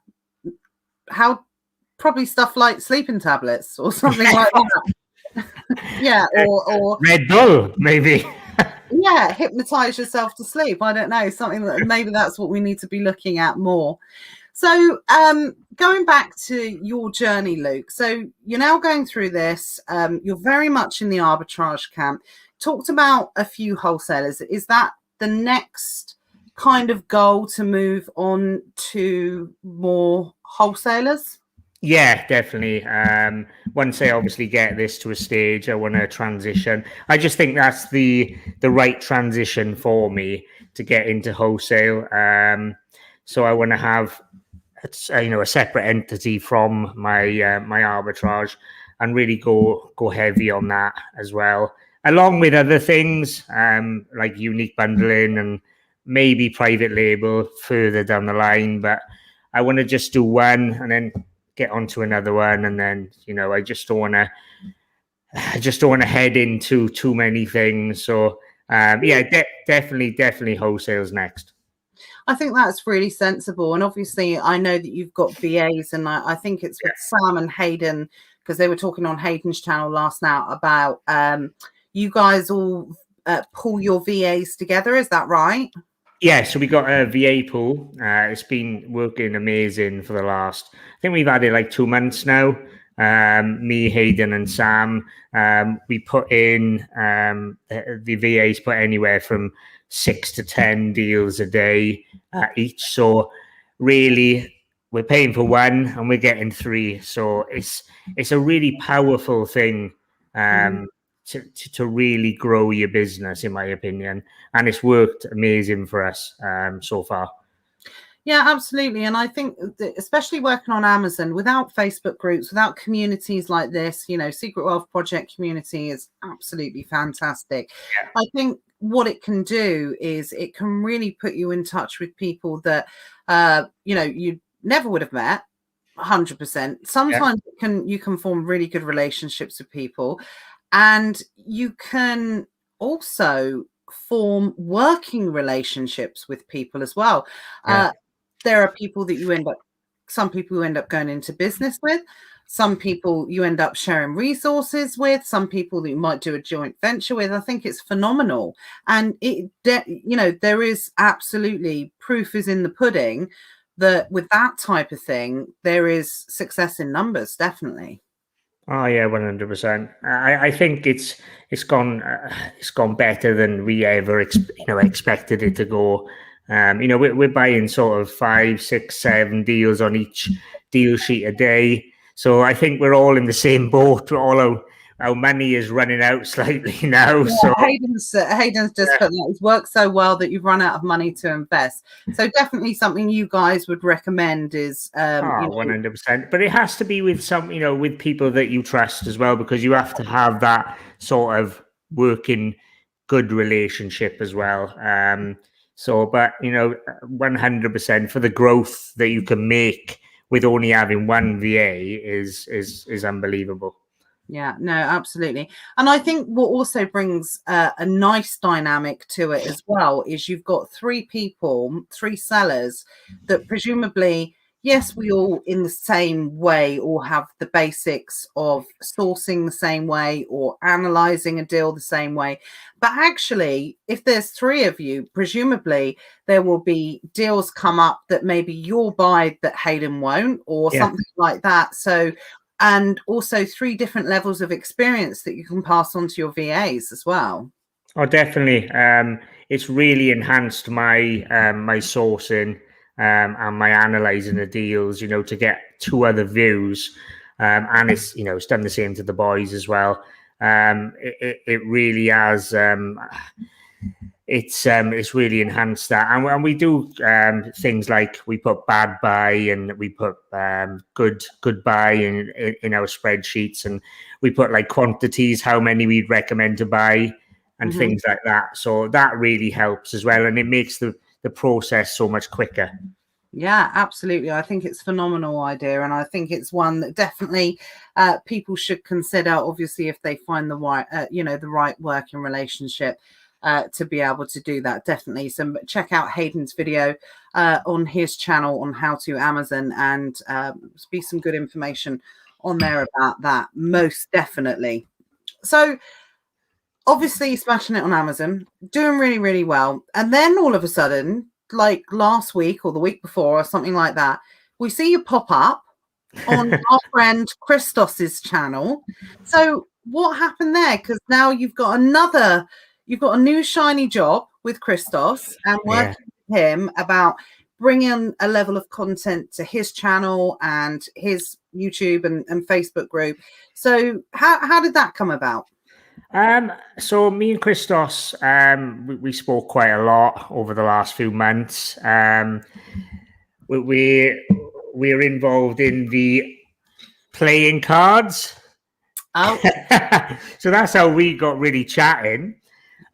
Probably stuff like sleeping tablets or something like that. Yeah. Or Red Bull, maybe. Yeah. Hypnotize yourself to sleep. I don't know. Something that maybe that's what we need to be looking at more. So going back to your journey, Luke, so you're now going through this, you're very much in the arbitrage camp. Talked about a few wholesalers. Is that the next kind of goal, to move on to more wholesalers? Yeah, definitely. Once I obviously get this to a stage, I want to transition. I just think that's the right transition for me to get into wholesale. So I want to have a separate entity from my my arbitrage, and really go heavy on that as well, along with other things like unique bundling and maybe private label further down the line. But I want to just do one and then get onto another one, and then I just don't want to head into too many things. So yeah, definitely wholesale's next. I think that's really sensible. And obviously, I know that you've got VAs, and I think it's with Sam and Hayden, because they were talking on Hayden's channel last night about you guys all pull your VAs together. Is that right? Yeah, so we got a VA pool. It's been working amazing for the last, I think we've had it like 2 months now. Me, Hayden, and Sam. We put in the VAs put anywhere from 6 to 10 deals a day each. So really, we're paying for one and we're getting 3. So it's a really powerful thing to really grow your business, in my opinion, and it's worked amazing for us so far. Yeah, absolutely. And I think that especially working on Amazon, without Facebook groups, without communities like this, Secret Wealth Project community is absolutely fantastic. Yeah. I think what it can do is it can really put you in touch with people that, you never would have met. 100%. Sometimes you can form really good relationships with people, and you can also form working relationships with people as well. There are people that some people you end up going into business with, some people you end up sharing resources with, some people that you might do a joint venture with. I think it's phenomenal. And there is absolutely, proof is in the pudding that with that type of thing, there is success in numbers, definitely. Oh yeah, 100%. I think it's gone better than we ever expected it to go. We're buying sort of 5, 6, 7 deals on each deal sheet a day. So I think we're all in the same boat. All our money is running out slightly now. Yeah, so Hayden's just put that. It's worked so well that you've run out of money to invest. So definitely something you guys would recommend is 100%. But it has to be with with people that you trust as well, because you have to have that sort of working good relationship as well. But 100% for the growth that you can make with only having one VA is unbelievable. Yeah, no, absolutely. And I think what also brings a nice dynamic to it as well is you've got 3 people, 3 sellers that presumably, yes, we all in the same way or have the basics of sourcing the same way or analyzing a deal the same way. But actually, if there's 3 of you, presumably there will be deals come up that maybe you'll buy that Hayden won't, or something like that. So, and also 3 different levels of experience that you can pass on to your VAs as well. Oh, definitely. It's really enhanced my my sourcing and my analyzing the deals, to get 2 other views. And it's done the same to the boys as well. It really has. It's really enhanced that, and we do things like we put bad buy and we put good buy in our spreadsheets, and we put like quantities, how many we'd recommend to buy, and things like that. So that really helps as well, and it makes the process so much quicker. Yeah, absolutely. I think it's a phenomenal idea, and I think it's one that definitely people should consider. Obviously, if they find the right, the right working relationship. To be able to do that, definitely. So check out Hayden's video on his channel on how to Amazon, and be some good information on there about that, most definitely. So obviously smashing it on Amazon, doing really, really well. And then all of a sudden, like last week or the week before or something like that, we see you pop up on our friend Christos's channel. So what happened there? Because now you've got a new shiny job with Christos and working with him about bringing a level of content to his channel and his YouTube and Facebook group. So how did that come about? So me and Christos, we spoke quite a lot over the last few months. We're involved in the playing cards. Oh, so that's how we got really chatting.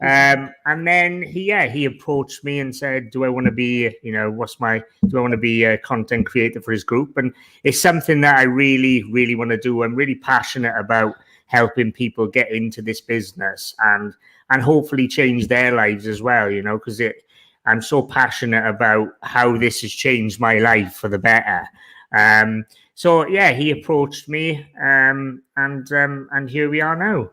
And then he approached me and said, do I want to be, do I want to be a content creator for his group? And it's something that I really, really want to do. I'm really passionate about helping people get into this business and hopefully change their lives as well, because I'm so passionate about how this has changed my life for the better. So he approached me, and here we are now.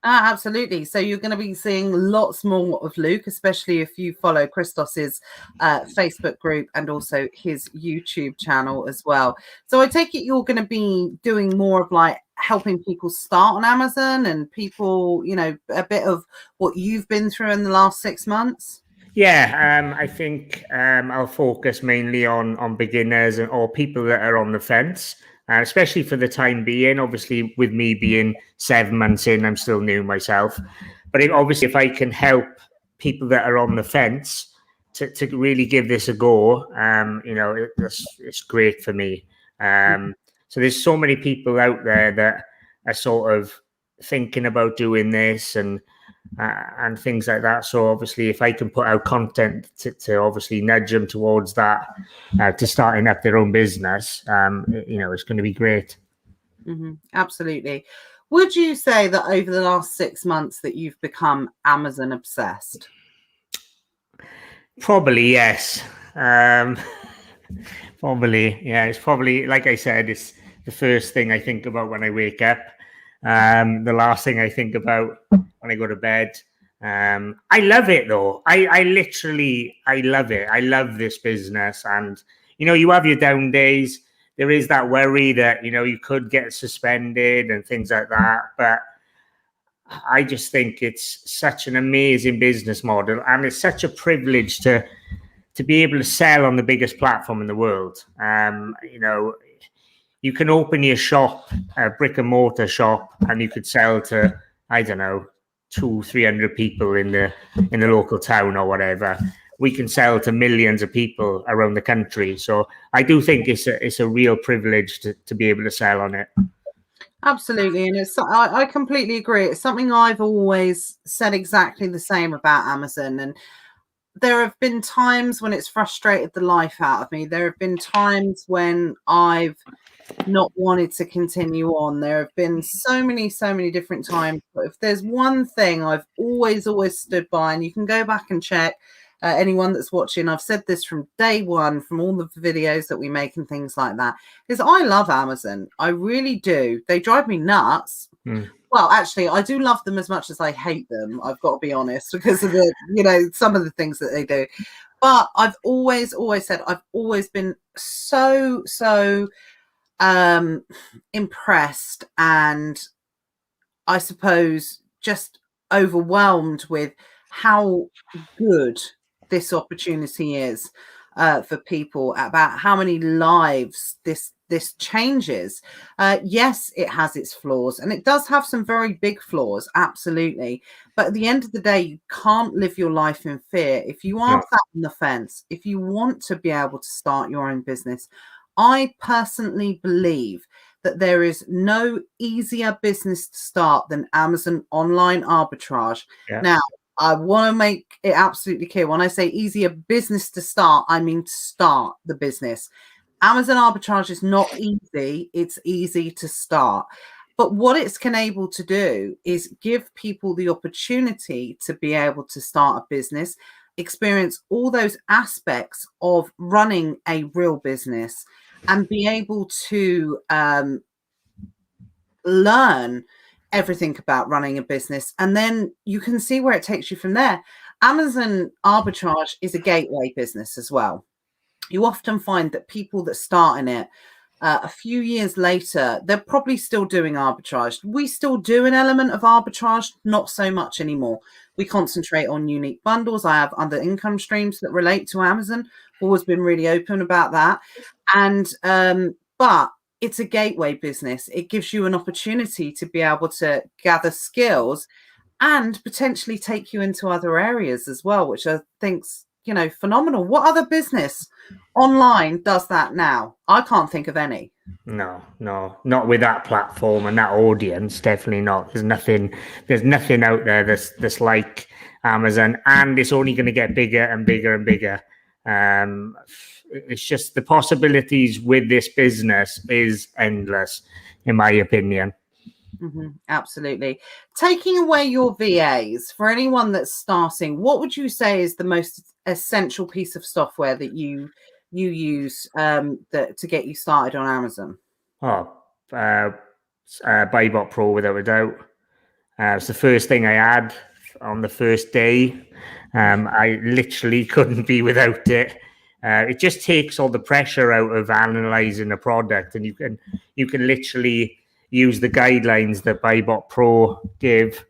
Absolutely. So you're going to be seeing lots more of Luke, especially if you follow Christos's Facebook group and also his YouTube channel as well. So I take it you're going to be doing more of like helping people start on Amazon and people, a bit of what you've been through in the last 6 months. Yeah, I think I'll focus mainly on beginners or people that are on the fence, especially for the time being. Obviously, with me being 7 months in, I'm still new myself. But obviously, if I can help people that are on the fence to really give this a go, it's great for me. So there's so many people out there that are sort of thinking about doing this and things like that. So obviously, if I can put out content to obviously nudge them towards that, to starting up their own business, it's going to be great. Absolutely. Would you say that over the last 6 months that you've become Amazon obsessed? Probably, yes. Probably, yeah. It's probably, like I said, it's the first thing I think about when I wake up. The last thing I think about when I go to bed. I love it though. I love it. I love this business. And, you have your down days. There is that worry that, you could get suspended and things like that. But I just think it's such an amazing business model. And it's such a privilege to be able to sell on the biggest platform in the world. You can open your shop, a brick and mortar shop, and you could sell to, I don't know, 200-300 people in the local town or whatever. We can sell to millions of people around the country. So I do think it's a real privilege to be able to sell on it. Absolutely. And I completely agree. It's something I've always said exactly the same about Amazon. And there have been times when it's frustrated the life out of me. There have been times when I've not wanted to continue on. There have been so many different times. But if there's one thing I've always stood by, and you can go back and check, anyone that's watching, I've said this from day one, from all the videos that we make and things like that, is I love Amazon. I really do. They drive me nuts. Well, actually, I do love them as much as I hate them. I've got to be honest, because of the, some of the things that they do. But I've always said I've always been so impressed and I suppose just overwhelmed with how good this opportunity is for people, about how many lives this changes. Yes, it has its flaws, and it does have some very big flaws, absolutely. But at the end of the day, you can't live your life in fear. If you are sat on the fence, if you want to be able to start your own business, I personally believe that there is no easier business to start than Amazon online arbitrage. Now, I want to make it absolutely clear. When I say easier business to start, I mean to start the business. Amazon arbitrage is not easy. It's easy to start. But what it's able to do is give people the opportunity to be able to start a business, experience all those aspects of running a real business, and be able to learn everything about running a business. And then you can see where it takes you from there. Amazon arbitrage is a gateway business as well. you often find that people that start in it, a few years later, they're probably still doing arbitrage. We still do an element of arbitrage, not so much anymore. We concentrate on unique bundles. I have other income streams that relate to Amazon. Always been really open about that. And but it's a gateway business. It gives you an opportunity to be able to gather skills and potentially take you into other areas as well, which I think's, phenomenal. What other business online does that now? I can't think of any. No, not with that platform and that audience. Definitely not. There's nothing out there that's like Amazon, and it's only going to get bigger and bigger and bigger. It's just the possibilities with this business is endless, in my opinion. Absolutely. Taking away your VAs, for anyone that's starting, what would you say is the most essential piece of software that you use to get you started on Amazon? Buybot Pro, without a doubt. It's the first thing I had on the first day. I literally couldn't be without it. It just takes all the pressure out of analyzing a product, and you can literally use the guidelines that Buybot Pro give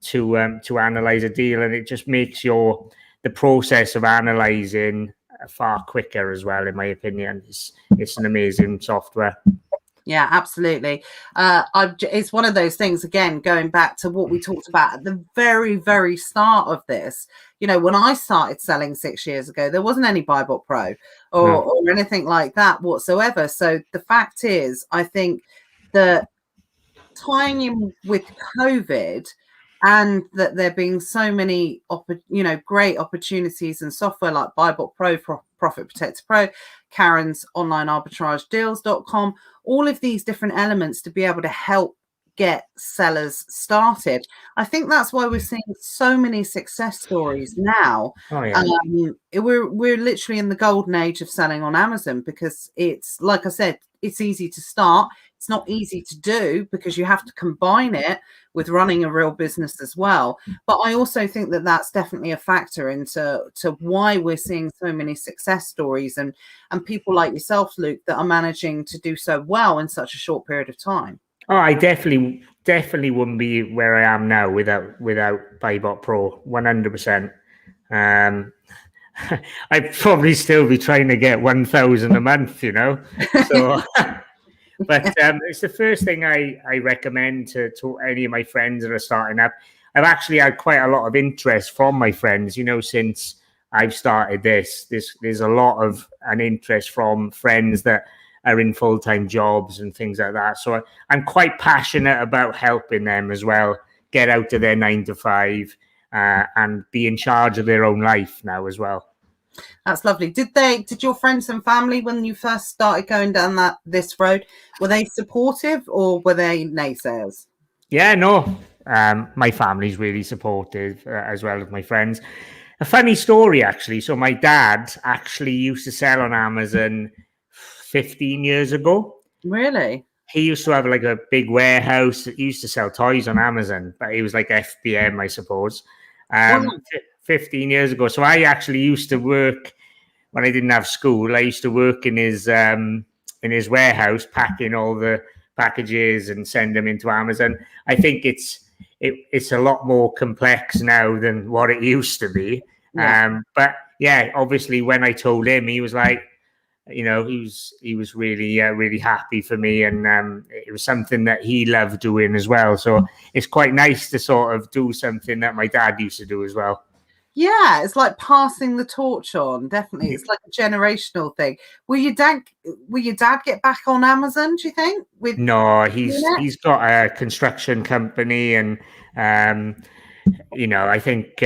to analyze a deal, and it just makes the process of analyzing far quicker as well. In my opinion, it's an amazing software. Yeah, absolutely. It's one of those things, again, going back to what we talked about at the very, very start of this. When I started selling 6 years ago, there wasn't any Buybot Pro or anything like that whatsoever. So the fact is, I think that tying in with COVID, and that there being so many great opportunities and software like Buybot Pro, Profit Protector Pro, Karen's online arbitrage deals.com, all of these different elements to be able to help get sellers started. I think that's why we're seeing so many success stories now. We're literally in the golden age of selling on Amazon, because it's, like I said, it's easy to start. It's not easy to do, because you have to combine it with running a real business as well. But I also think that that's definitely a factor into why we're seeing so many success stories and people like yourself, Luke, that are managing to do so well in such a short period of time. Oh, I definitely wouldn't be where I am now without Buybot Pro, 100%. I'd probably still be trying to get 1,000 a month, So, but it's the first thing I recommend to any of my friends that are starting up. I've actually had quite a lot of interest from my friends, since I've started this. There's a lot of an interest from friends that are in full-time jobs and things like that. So I'm quite passionate about helping them as well get out of their 9 to 5 and be in charge of their own life now as well. That's lovely. Did your friends and family, when you first started going down this road, were they supportive or were they naysayers? Yeah, no. My family's really supportive, as well as my friends. A funny story, actually. So my dad actually used to sell on Amazon 15 years ago. Really? He used to have like a big warehouse. He used to sell toys on Amazon, but he was like FBM, I suppose. 15 years ago. So I actually used to work when I didn't have school. I used to work in his warehouse, packing all the packages and send them into Amazon. I think it's a lot more complex now than what it used to be. Yeah. But yeah, obviously when I told him, he was like, he was really, really happy for me. And it was something that he loved doing as well. So it's quite nice to sort of do something that my dad used to do as well. Yeah, it's like passing the torch on. Definitely, it's like a generational thing. Will your dad get back on Amazon, do you think? No, he's got a construction company, and I think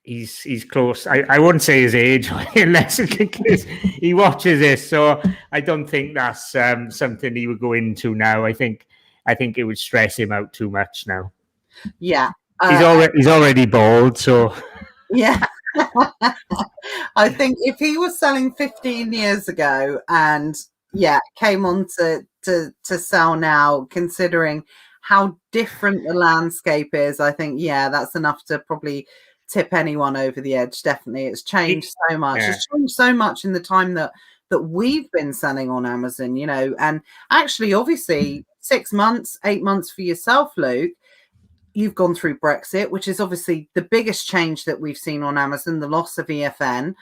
he's close. I wouldn't say his age unless he watches this. So I don't think that's something he would go into now. I think it would stress him out too much now. Yeah, he's already bald, so. Yeah. I think if he was selling 15 years ago and came on to sell now, considering how different the landscape is, I think that's enough to probably tip anyone over the edge. Definitely, it's changed so much. Yeah. It's changed so much in the time that we've been selling on Amazon, you know. And actually, obviously, 6 months, 8 months for yourself, Luke. You've gone through Brexit, which is obviously the biggest change that we've seen on Amazon, the loss of EFN,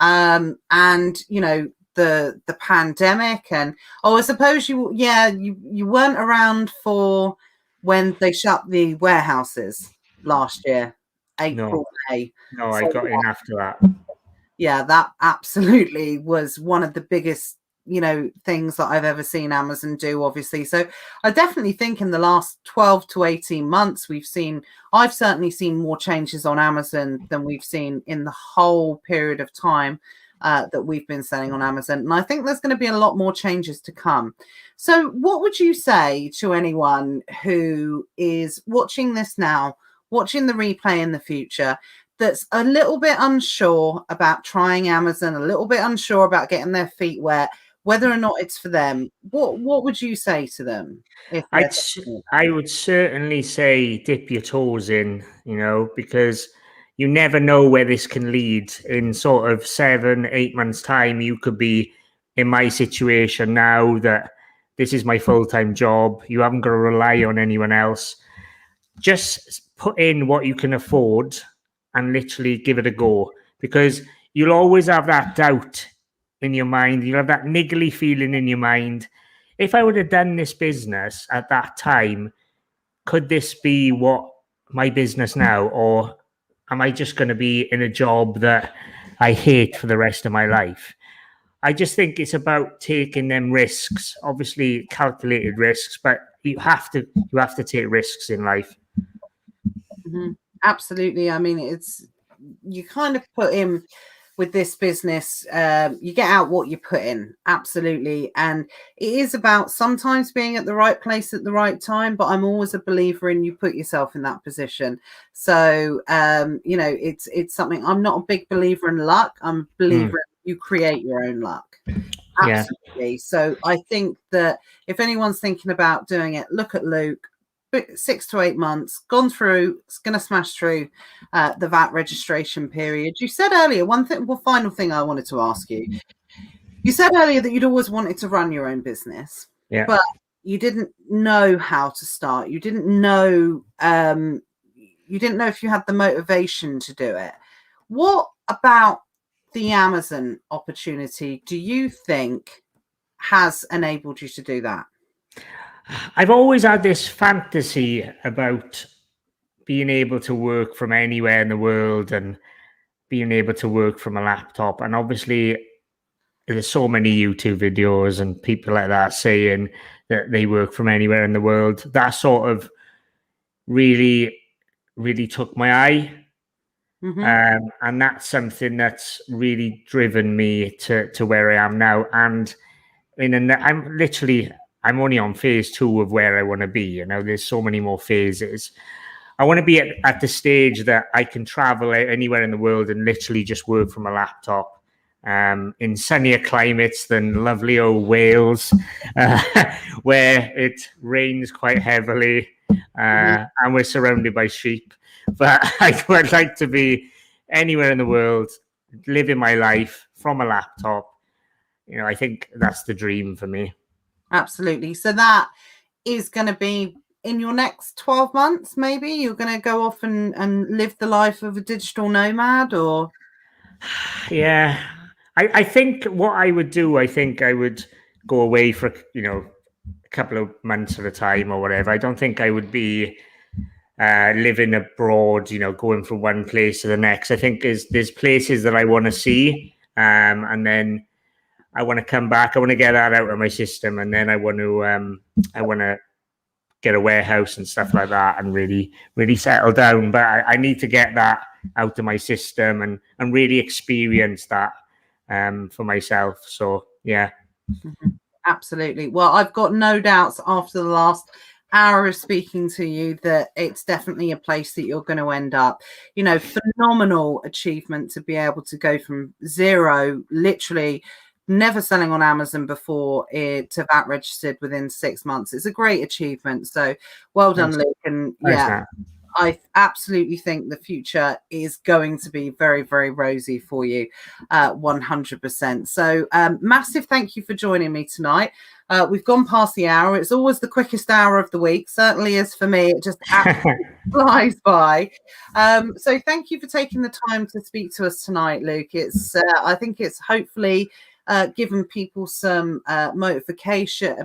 and you know, the pandemic. And I suppose you weren't around for when they shut the warehouses last year, April, May. No, I got in after that. Yeah, that absolutely was one of the biggest, you know, things that I've ever seen Amazon do, obviously. So I definitely think in the last 12 to 18 months, I've certainly seen more changes on Amazon than we've seen in the whole period of time that we've been selling on Amazon. And I think there's going to be a lot more changes to come. So what would you say to anyone who is watching this now, watching the replay in the future, that's a little bit unsure about trying Amazon, a little bit unsure about getting their feet wet, whether or not it's for them? What would you say to them? I would certainly say dip your toes in, you know, because you never know where this can lead. In sort of 7, 8 months' time, you could be in my situation now that this is my full-time job. You haven't got to rely on anyone else. Just put in what you can afford and literally give it a go, because you'll always have that doubt in your mind. You'll have that niggly feeling in your mind. If I would have done this business at that time, could this be what my business now? Or am I just going to be in a job that I hate for the rest of my life? I just think it's about taking them risks, obviously calculated risks, but you have to take risks in life. Mm-hmm. Absolutely. I mean, you kind of put in with this business, you get out what you put in. Absolutely. And it is about sometimes being at the right place at the right time, but I'm always a believer in you put yourself in that position. So, you know, it's something. I'm not a big believer in luck. I'm a believer in you create your own luck. Absolutely. Yeah. So I think that if anyone's thinking about doing it, look at Luke. 6 to 8 months, gone through, it's going to smash through the VAT registration period. You said earlier, final thing I wanted to ask you. You said earlier that you'd always wanted to run your own business, but you didn't know how to start. You didn't know if you had the motivation to do it. What about the Amazon opportunity do you think has enabled you to do that? I've always had this fantasy about being able to work from anywhere in the world and being able to work from a laptop. And obviously, there's so many YouTube videos and people like that saying that they work from anywhere in the world. That sort of really, really took my eye. Mm-hmm. And that's something that's really driven me to where I am now. And I'm only on phase 2 of where I want to be. You know, there's so many more phases. I want to be at the stage that I can travel anywhere in the world and literally just work from a laptop in sunnier climates than lovely old Wales, where it rains quite heavily and we're surrounded by sheep. But I would like to be anywhere in the world, living my life from a laptop. You know, I think that's the dream for me. Absolutely. So that is going to be in your next 12 months, maybe? You're going to go off and live the life of a digital nomad, or? Yeah. I think what I would do, I think I would go away for, you know, a couple of months at a time or whatever. I don't think I would be living abroad, you know, going from one place to the next. I think there's places that I want to see, and then I want to come back. I want to get that out of my system, and then I want to get a warehouse and stuff like that, and really, really settle down. But I need to get that out of my system and really experience that for myself. So yeah, absolutely. Well, I've got no doubts after the last hour of speaking to you that it's definitely a place that you're going to end up. You know, phenomenal achievement to be able to go from zero, literally never selling on Amazon before, to VAT registered within 6 months. It's a great achievement. So well done, Luke. And yeah, I absolutely think the future is going to be very, very rosy for you, 100%. So massive thank you for joining me tonight. We've gone past the hour. It's always the quickest hour of the week. Certainly is for me. It just absolutely flies by. So thank you for taking the time to speak to us tonight, Luke. It's I think it's hopefully given people some motivation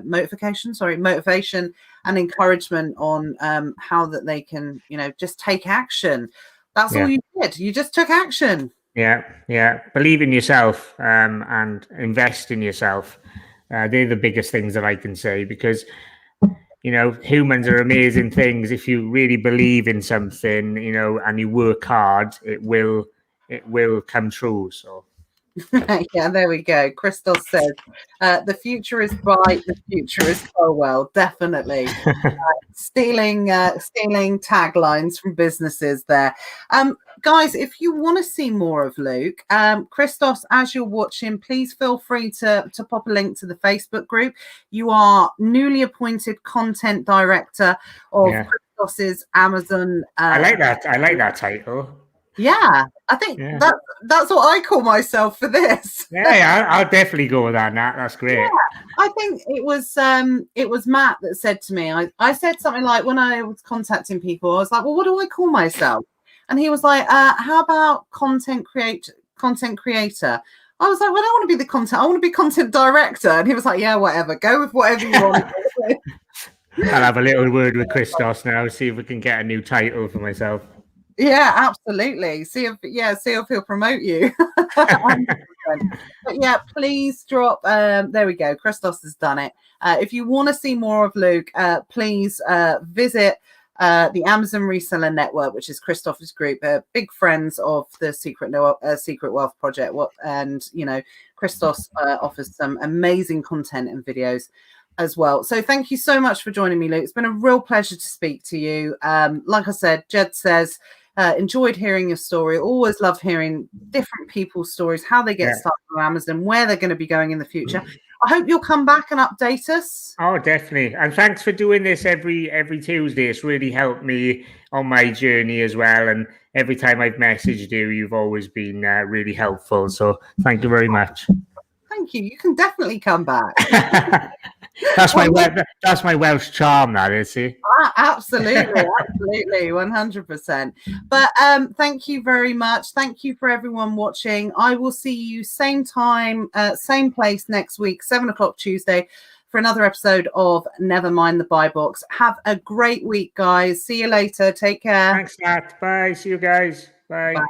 and encouragement on how that they can, just take action. That's all you did. You just took action. Yeah. Believe in yourself and invest in yourself. They're the biggest things that I can say, because humans are amazing things. If you really believe in something, and you work hard, it will come true. So yeah, there we go. Christos says the future is bright, the future is Colwell. Definitely. Stealing taglines from businesses there. Guys, if you want to see more of Luke, Christos, as you're watching, please feel free to pop a link to the Facebook group. You are newly appointed content director of Christos's Amazon. I like that title. Yeah, I think that's what I call myself for this. Yeah, I'll definitely go with that, Nat. That's great. Yeah, I think it was Matt that said to me, I said something like, when I was contacting people, I was like, well, what do I call myself? And he was like, how about content creator? I was like, well, I don't want to be the content, I want to be content director. And he was like, yeah, whatever, go with whatever you want. I'll have a little word with Christos now, see if we can get a new title for myself. Yeah, absolutely. See if he'll promote you. But yeah, please drop. There we go. Christos has done it. If you want to see more of Luke, please visit the Amazon Reseller Network, which is Christopher's group. Big friends of the Secret Wealth Project. And Christos offers some amazing content and videos as well. So thank you so much for joining me, Luke. It's been a real pleasure to speak to you. Like I said, Jed says, enjoyed hearing your story. Always love hearing different people's stories, how they get started on Amazon, where they're going to be going in the future. I hope you'll come back and update us. Oh, definitely. And thanks for doing this every Tuesday. It's really helped me on my journey as well. And every time I've messaged you, you've always been really helpful. So thank you very much. Thank you. You can definitely come back. That's my Welsh charm, that is. See? Absolutely, 100%. But thank you very much. Thank you for everyone watching. I will see you same time, same place next week, 7:00 Tuesday, for another episode of Never Mind the Buy Box. Have a great week, guys. See you later. Take care. Thanks, Nat. Bye. See you guys. Bye. Bye.